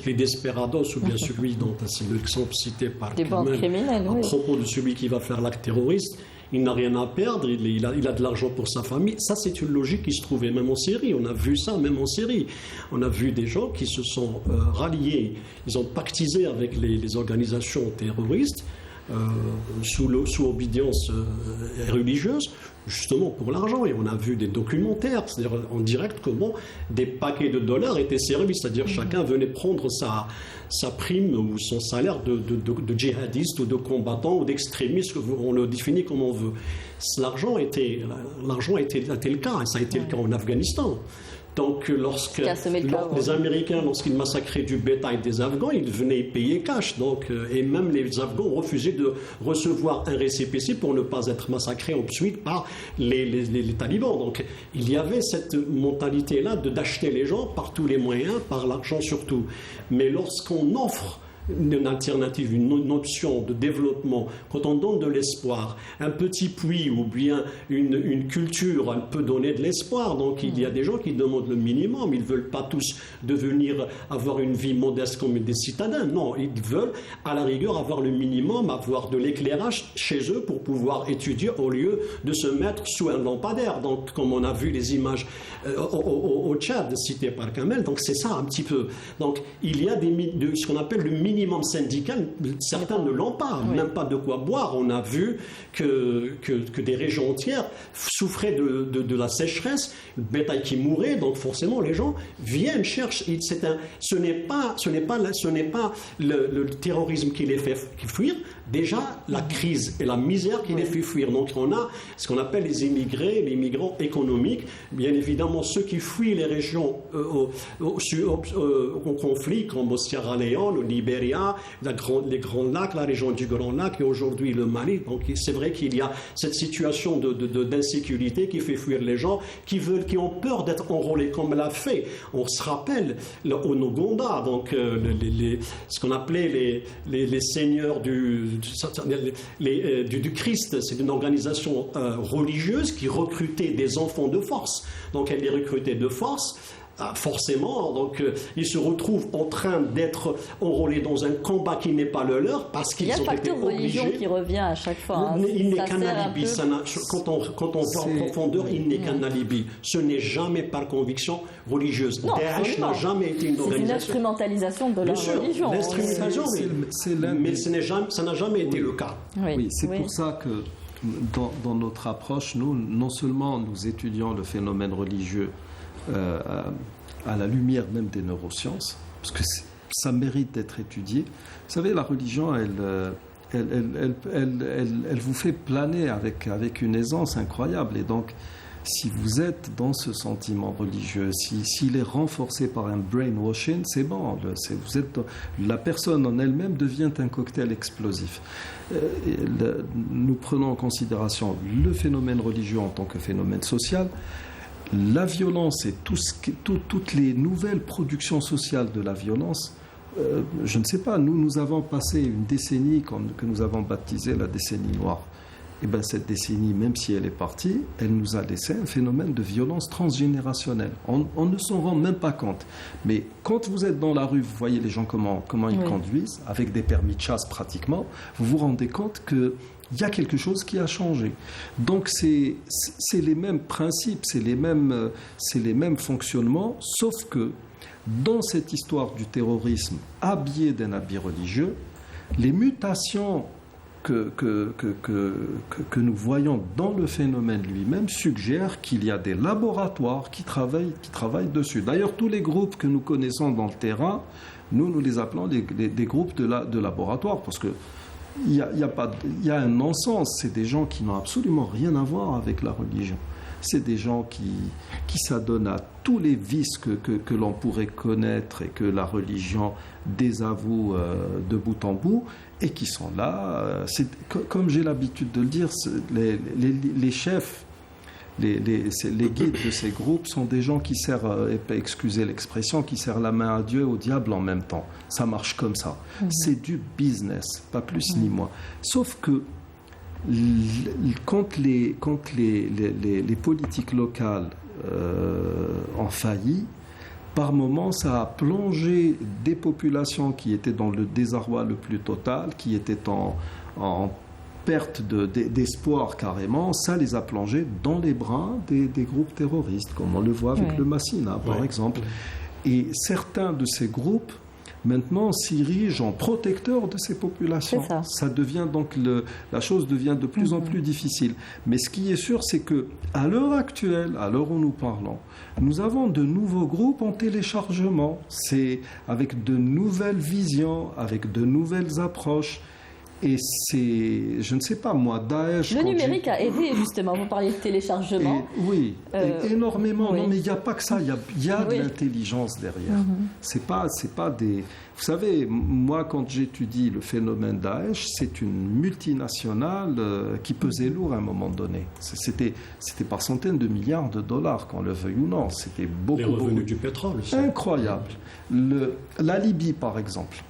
les desperados, ou bien celui dont c'est l'exemple cité par Kamel, à propos de celui qui va faire l'acte terroriste, il n'a rien à perdre, il a de l'argent pour sa famille. Ça, c'est une logique qui se trouvait même en Syrie. On a vu ça même en Syrie. On a vu des gens qui se sont ralliés, ils ont pactisé avec les organisations terroristes sous obédience religieuse, justement pour l'argent. Et on a vu des documentaires, c'est-à-dire en direct, comment des paquets de dollars étaient servis, c'est-à-dire chacun venait prendre sa prime ou son salaire de djihadiste ou de combattant ou d'extrémiste, on le définit comme on veut. L'argent était le cas, et ça a été le cas en Afghanistan. Donc, les Américains, lorsqu'ils massacraient du bétail des Afghans, ils venaient payer cash. Donc, et même les Afghans ont refusé de recevoir un récépissé pour ne pas être massacrés ensuite par les talibans. Donc, il y avait cette mentalité-là d'acheter les gens par tous les moyens, par l'argent surtout. Mais lorsqu'on offre une alternative, une option de développement, quand on donne de l'espoir, un petit puits ou bien une culture, elle peut donner de l'espoir. Donc il y a des gens qui demandent le minimum, ils ne veulent pas tous avoir une vie modeste comme des citadins, non, ils veulent à la rigueur avoir le minimum, avoir de l'éclairage chez eux pour pouvoir étudier au lieu de se mettre sous un lampadaire. Donc comme on a vu les images au Tchad citées par Kamel, donc c'est ça un petit peu. Donc il y a ce qu'on appelle le minimum syndical, certains ne l'ont pas, même pas de quoi boire. On a vu que des régions entières souffraient de la sécheresse, le bétail qui mourait, donc forcément les gens viennent, cherchent. Ce n'est pas le terrorisme qui les fait fuir, déjà la crise et la misère qui les fait fuir. Donc on a ce qu'on appelle les migrants économiques, bien évidemment ceux qui fuient les régions au conflit, comme au Sierra Leone, au Libéria, les Grands Lacs, la région du Grand Lac et aujourd'hui le Mali. Donc c'est vrai qu'il y a cette situation d'insécurité qui fait fuir les gens, qui ont peur d'être enrôlés, comme l'a fait. On se rappelle au Ouganda, donc ce qu'on appelait les seigneurs du Christ. C'est une organisation religieuse qui recrutait des enfants de force. Donc elle les recrutait de force. Forcément, donc ils se retrouvent en train d'être enrôlés dans un combat qui n'est pas le leur parce qu'ils ont été obligés. Il y a le facteur religion qui revient à chaque fois. Il n'est qu'un alibi. Quand on va en profondeur, il n'est qu'un alibi. Ce n'est jamais par conviction religieuse. Daesh n'a jamais été une organisation. C'est une instrumentalisation de leur religion. L'instrumentalisation, mais ça n'a jamais été le cas. Oui, c'est pour ça que dans notre approche, nous, non seulement nous étudions le phénomène religieux à la lumière même des neurosciences, parce que ça mérite d'être étudié. Vous savez, la religion, elle vous fait planer avec une aisance incroyable. Et donc, si vous êtes dans ce sentiment religieux, s'il est renforcé par un brainwashing, c'est bon. La personne en elle-même devient un cocktail explosif. Nous prenons en considération le phénomène religieux en tant que phénomène social. La violence et toutes les nouvelles productions sociales de la violence, je ne sais pas, nous avons passé une décennie que nous avons baptisée la décennie noire. Et bien cette décennie, même si elle est partie, elle nous a laissé un phénomène de violence transgénérationnelle. On ne s'en rend même pas compte. Mais quand vous êtes dans la rue, vous voyez les gens comment ils conduisent, avec des permis de chasse pratiquement, vous vous rendez compte que il y a quelque chose qui a changé. Donc c'est les mêmes principes, c'est les mêmes fonctionnements, sauf que dans cette histoire du terrorisme habillé d'un habit religieux, les mutations que nous voyons dans le phénomène lui-même suggèrent qu'il y a des laboratoires qui travaillent dessus. D'ailleurs, tous les groupes que nous connaissons dans le terrain, nous les appelons des groupes de laboratoire, parce que il y a un non-sens. C'est des gens qui n'ont absolument rien à voir avec la religion. C'est des gens qui s'adonnent à tous les vices que l'on pourrait connaître et que la religion désavoue de bout en bout, et qui sont là. Comme j'ai l'habitude de le dire, les chefs, les guides de ces groupes sont des gens qui serrent, excusez l'expression, qui serrent la main à Dieu et au diable en même temps. Ça marche comme ça. C'est du business, pas plus ni moins. Sauf que quand les politiques locales ont failli, par moments, ça a plongé des populations qui étaient dans le désarroi le plus total, qui étaient en perte d'espoir carrément, ça les a plongés dans les bras des groupes terroristes, comme on le voit avec le Massina, par exemple. Et certains de ces groupes maintenant s'érigent en protecteurs de ces populations. Ça devient donc la chose devient de plus en plus difficile. Mais ce qui est sûr, c'est que à l'heure actuelle, à l'heure où nous parlons, nous avons de nouveaux groupes en téléchargement. C'est avec de nouvelles visions, avec de nouvelles approches. Et c'est, je ne sais pas moi, Daesh... Le numérique a aidé justement, vous parliez de téléchargement. Oui, énormément. Oui. Non, mais il n'y a pas que ça, il y a de l'intelligence derrière. C'est pas des... Vous savez, moi quand j'étudie le phénomène Daesh, c'est une multinationale qui pesait lourd à un moment donné. C'était par centaines de milliards de dollars, qu'on le veuille ou non. C'était beaucoup... Les revenus du pétrole aussi. Incroyable. La Libye, par exemple.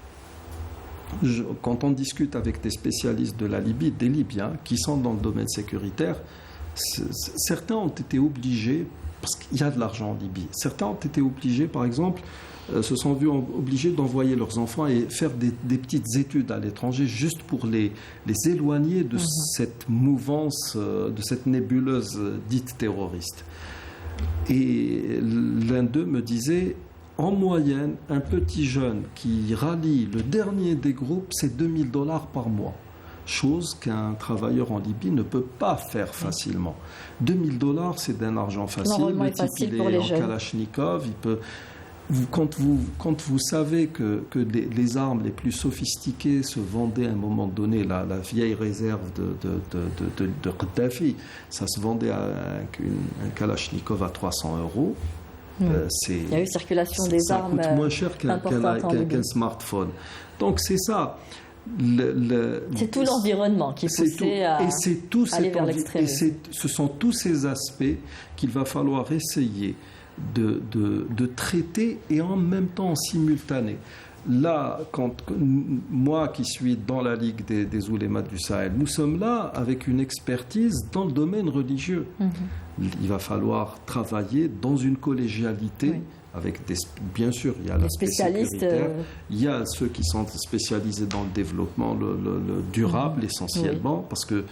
Quand on discute avec des spécialistes de la Libye, des Libyens qui sont dans le domaine sécuritaire, certains ont été obligés, parce qu'il y a de l'argent en Libye, certains ont été obligés, par exemple, se sont vus obligés d'envoyer leurs enfants et faire des petites études à l'étranger juste pour les éloigner de cette mouvance, de cette nébuleuse dite terroriste. Et l'un d'eux me disait... En moyenne, un petit jeune qui rallie le dernier des groupes, c'est $2000 par mois. Chose qu'un travailleur en Libye ne peut pas faire facilement. $2000, c'est d'un argent facile. Le type, il est en Kalachnikov. Quand vous savez que les armes les plus sophistiquées se vendaient à un moment donné, la vieille réserve de Kadhafi, ça se vendait à un Kalachnikov à 300 €. Il y a eu circulation des armes. Ça coûte moins cher qu'un smartphone. Donc c'est ça. C'est tout l'environnement qui poussait à aller vers l'extrémisme. Et ce sont tous ces aspects qu'il va falloir essayer de traiter et en même temps en simultané. Là, moi qui suis dans la Ligue des oulémas du Sahel, nous sommes là avec une expertise dans le domaine religieux. Il va falloir travailler dans une collégialité avec bien sûr, il y a l'aspect sécuritaire, il y a ceux qui sont spécialisés dans le développement le durable essentiellement, parce que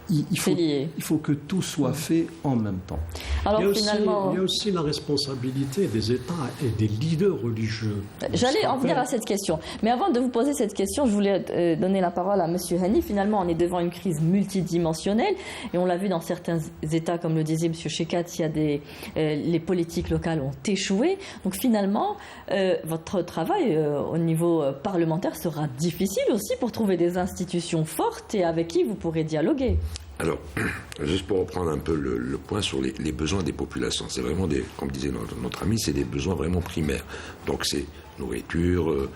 il faut que tout soit fait en même temps. Alors, il y a aussi la responsabilité des États et des leaders religieux. J'allais en venir à cette question. Mais avant de vous poser cette question, je voulais donner la parole à M. Hani. Finalement, on est devant une crise multidimensionnelle et on l'a vu dans certains États, comme le disait M. Shekat, les politiques locales ont échoué. Donc finalement, votre travail au niveau parlementaire sera difficile aussi pour trouver des institutions fortes et avec qui vous pourrez dialoguer. Alors, juste pour reprendre un peu le point sur les besoins des populations, c'est vraiment comme disait notre ami, c'est des besoins vraiment primaires. Donc c'est nourriture,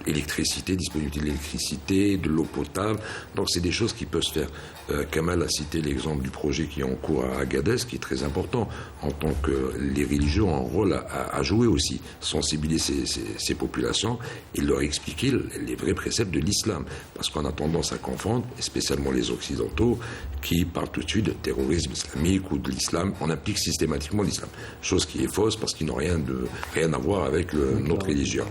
électricité, disponibilité de l'électricité, de l'eau potable. Donc c'est des choses qui peuvent se faire. Kamal a cité l'exemple du projet qui est en cours à Agadez, qui est très important, en tant que les religieux ont un rôle à jouer aussi, sensibiliser ces populations et leur expliquer les vrais préceptes de l'islam. Parce qu'on a tendance à confondre, spécialement les Occidentaux, qui parlent tout de suite de terrorisme islamique ou de l'islam. On applique systématiquement l'islam, chose qui est fausse parce qu'ils n'ont rien à voir avec notre religion.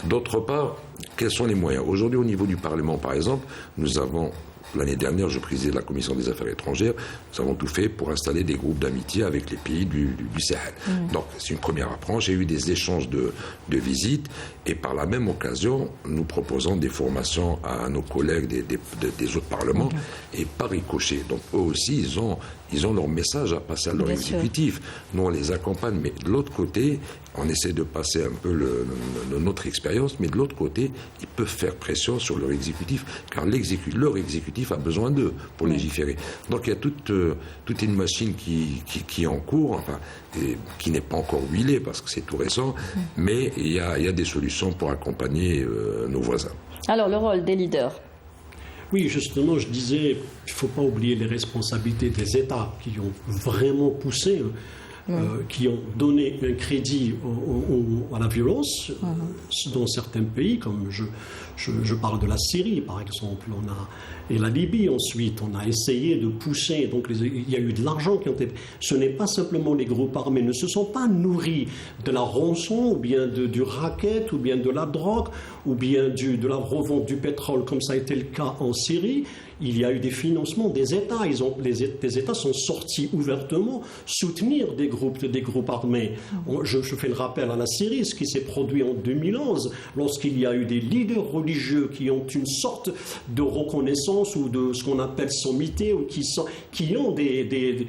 D'autre part, quels sont les moyens ? Aujourd'hui, au niveau du Parlement, par exemple, nous avons L'année dernière, je présidais la commission des affaires étrangères. Nous avons tout fait pour installer des groupes d'amitié avec les pays du Sahel. Donc, c'est une première approche. J'ai eu des échanges de visites et par la même occasion, nous proposons des formations à nos collègues des autres parlements et par ricochet. Donc, eux aussi, ils ont leur message à passer à leur exécutif. Nous, on les accompagne, mais de l'autre côté, on essaie de passer un peu notre expérience, mais de l'autre côté, ils peuvent faire pression sur leur exécutif, car leur exécutif a besoin d'eux pour légiférer. Donc il y a toute une machine qui est en cours, enfin, et qui n'est pas encore huilée parce que c'est tout récent, mais il y a des solutions pour accompagner nos voisins. Alors le rôle des leaders. Oui, justement, je disais, il ne faut pas oublier les responsabilités des États qui ont vraiment poussé, qui ont donné un crédit à la violence dans certains pays, comme je parle de la Syrie, par exemple, et la Libye ensuite. On a essayé de pousser, donc il y a eu de l'argent qui ont été... Ce n'est pas simplement les groupes armés, ne se sont pas nourris de la rançon, ou bien du racket, ou bien de la drogue, ou bien de la revente du pétrole, comme ça a été le cas en Syrie. Il y a eu des financements des États. Les États sont sortis ouvertement soutenir des groupes armés. Je fais le rappel à la Syrie, ce qui s'est produit en 2011, lorsqu'il y a eu des leaders religieux qui ont une sorte de reconnaissance ou de ce qu'on appelle sommité, ou qui ont des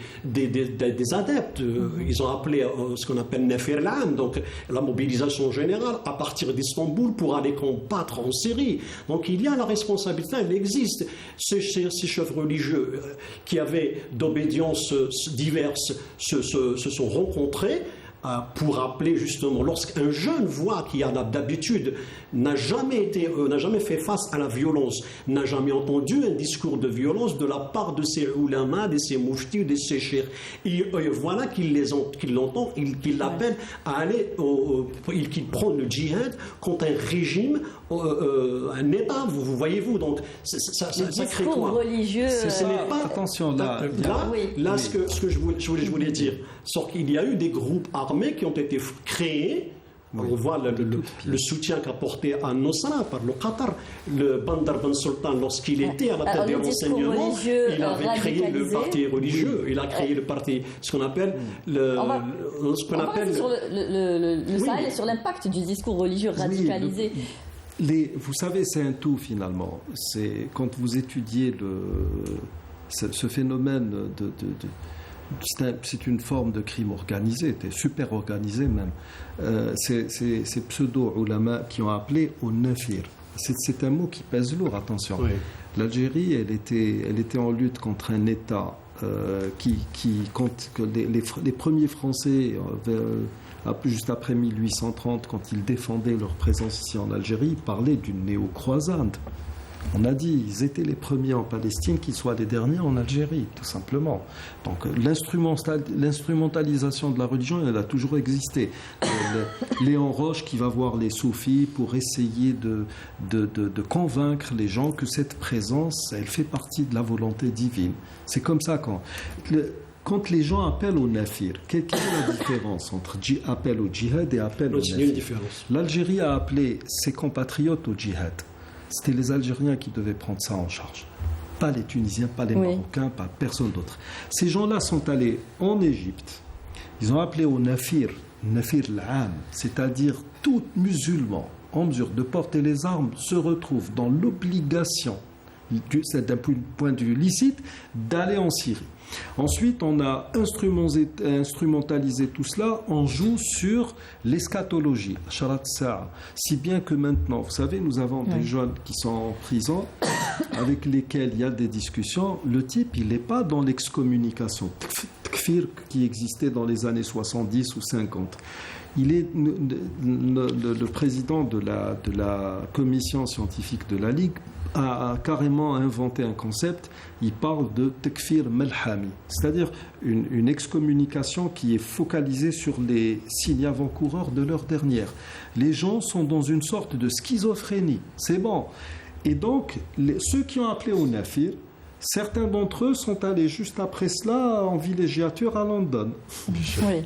adeptes. Ils ont appelé ce qu'on appelle Neferlam, donc la mobilisation générale à partir d'Istanbul pour aller combattre en Syrie. Donc il y a la responsabilité, elle existe. Ces chefs religieux qui avaient d'obédiences diverses se sont rencontrés pour appeler justement, lorsqu'un jeune voit qui a d'habitude n'a jamais fait face à la violence, n'a jamais entendu un discours de violence de la part de ses ulama, de ses mouftis, de ses cheikhs, et voilà qu'il l'entend, qu'il l'appelle à aller, qu'il prend le djihad contre un régime, un État, vous voyez-vous, donc ça crée quoi religieux. Ce n'est pas attention là. Là, ce que je voulais dire, c'est qu'il y a eu des groupes armés qui ont été créés. On voit le soutien qu'apportait à Nosra par le Qatar. Le Bandar Ben Sultan, lorsqu'il était à la tête des renseignements, il avait créé le parti religieux. Il a créé le parti, ce qu'on appelle on va sur le Sahel et sur l'impact du discours religieux radicalisé. Vous savez, c'est un tout finalement. C'est quand vous étudiez ce phénomène c'est une forme de crime organisé, super organisé même. Ces pseudo-ulama qui ont appelé au nafir. C'est un mot qui pèse lourd, attention. Oui. L'Algérie, elle était en lutte contre un État les premiers Français, juste après 1830, quand ils défendaient leur présence ici en Algérie, ils parlaient d'une néo-croisade. On a dit ils étaient les premiers en Palestine, qu'ils soient les derniers en Algérie, tout simplement. Donc l'instrumentalisation de la religion, elle a toujours existé. Léon Roche qui va voir les soufis pour essayer de convaincre les gens que cette présence, elle fait partie de la volonté divine. C'est comme ça quand les gens appellent au nafir, quelle est la différence entre appel au djihad et appel au nafir? L'Algérie a appelé ses compatriotes au djihad. C'était les Algériens qui devaient prendre ça en charge. Pas les Tunisiens, pas les Marocains, pas personne d'autre. Ces gens-là sont allés en Égypte. Ils ont appelé au nafir l'am, c'est-à-dire tout musulman en mesure de porter les armes se retrouve dans l'obligation, d'un point de vue licite, d'aller en Syrie. Ensuite, on a instrumentalisé tout cela, on joue sur l'eschatologie, si bien que maintenant, vous savez, nous avons des jeunes qui sont en prison, avec lesquels il y a des discussions. Le type, il n'est pas dans l'excommunication, takfir qui existait dans les années 70 ou 50. Il est le président de la commission scientifique de la Ligue a carrément inventé un concept. Il parle de takfir malhami, c'est-à-dire une excommunication qui est focalisée sur les signes avant-coureurs de l'heure dernière. Les gens sont dans une sorte de schizophrénie. C'est bon. Et donc, ceux qui ont appelé au nafir, Certains d'entre eux sont allés juste après cela en villégiature à London.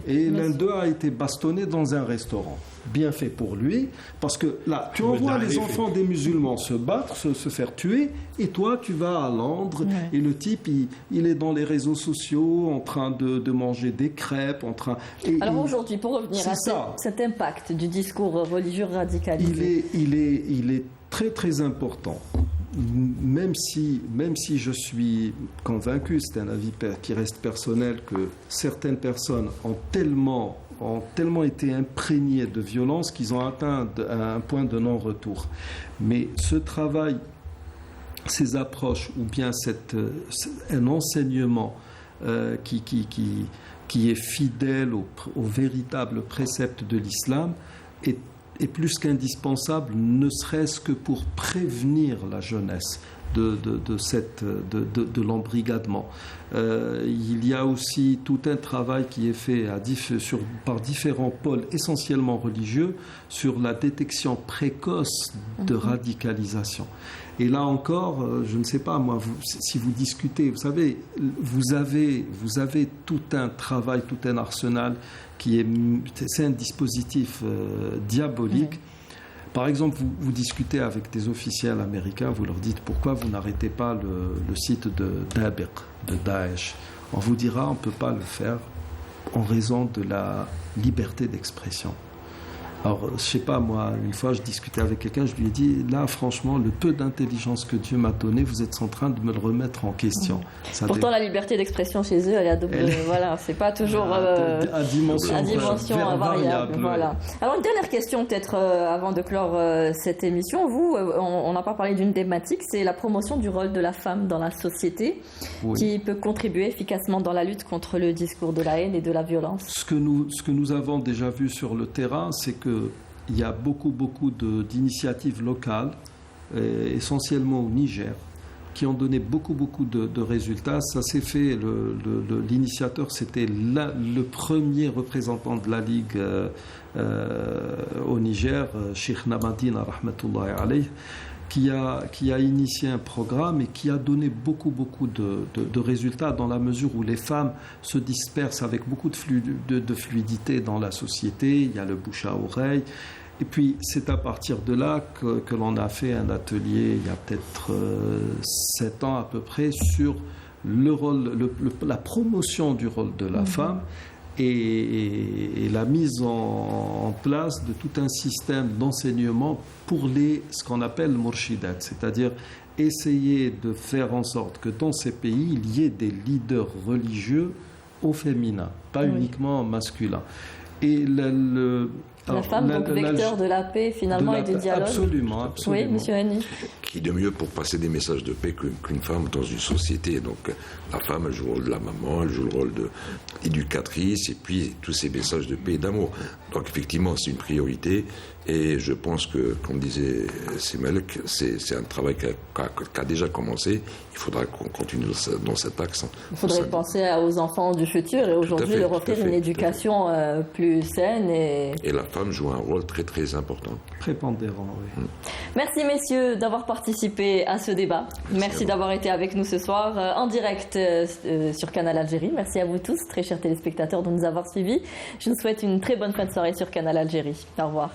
Et l'un d'eux a été bastonné dans un restaurant. Bien fait pour lui, parce que là, tu envoies les enfants des musulmans se battre, se faire tuer, et toi, tu vas à Londres, et le type, il est dans les réseaux sociaux, en train de manger des crêpes, Alors aujourd'hui, pour revenir à cet impact du discours religieux radicalisé... Il est très très important. Même si je suis convaincu, c'est un avis qui reste personnel, que certaines personnes ont tellement été imprégnées de violence qu'ils ont atteint un point de non-retour. Mais ce travail, ces approches, ou bien un enseignement qui est fidèle au véritable précepte de l'islam est plus qu'indispensable, ne serait-ce que pour prévenir la jeunesse de l'embrigadement. Il y a aussi tout un travail qui est fait par différents pôles essentiellement religieux sur la détection précoce de radicalisation. Et là encore, je ne sais pas, moi, si vous discutez, vous savez, vous avez tout un travail, tout un arsenal c'est un dispositif diabolique. Par exemple, vous discutez avec des officiels américains, vous leur dites pourquoi vous n'arrêtez pas le site de Dabiq, de Daesh. On vous dira on ne peut pas le faire en raison de la liberté d'expression. Alors, je ne sais pas, moi, une fois, je discutais avec quelqu'un, je lui ai dit, là, franchement, le peu d'intelligence que Dieu m'a donné, vous êtes en train de me le remettre en question. Pourtant, la liberté d'expression chez eux, elle est à double... voilà, c'est pas toujours à dimension variable. Voilà. Alors, une dernière question, peut-être, avant de clore cette émission. Vous, on n'a pas parlé d'une thématique, c'est la promotion du rôle de la femme dans la société, qui peut contribuer efficacement dans la lutte contre le discours de la haine et de la violence. Ce que nous avons déjà vu sur le terrain, c'est qu'il y a beaucoup d'initiatives locales, essentiellement au Niger, qui ont donné beaucoup de résultats. Ça s'est fait, l'initiateur, c'était le premier représentant de la Ligue au Niger, Cheikh Namadine, rahmatullahi alayh, qui a initié un programme et qui a donné beaucoup de résultats dans la mesure où les femmes se dispersent avec beaucoup de fluidité dans la société. Il y a le bouche à oreille. Et puis, c'est à partir de là que l'on a fait un atelier, il y a peut-être 7 ans à peu près, sur le rôle, la promotion du rôle de la femme et la mise en place de tout un système d'enseignement pour ce qu'on appelle morshidat, c'est-à-dire essayer de faire en sorte que dans ces pays, il y ait des leaders religieux au féminin, pas uniquement masculin. Et la femme, donc vecteur de la paix finalement et du dialogue. Absolument. Oui, monsieur Hani. Qui de mieux pour passer des messages de paix qu'une femme dans une société. Donc la femme, elle joue le rôle de la maman, elle joue le rôle d'éducatrice, et puis tous ces messages de paix et d'amour. Donc effectivement, c'est une priorité. Et je pense que, comme disait Semelk, c'est un travail qui a déjà commencé. Il faudra qu'on continue dans cet axe. Il faudrait penser aux enfants du futur et aujourd'hui leur offrir une éducation plus saine. Et la femme joue un rôle très très important. Prépondérant, oui. Merci messieurs d'avoir participé à ce débat. Merci d'avoir été avec nous ce soir en direct sur Canal Algérie. Merci à vous tous, très chers téléspectateurs, de nous avoir suivis. Je vous souhaite une très bonne fin de soirée sur Canal Algérie. Au revoir.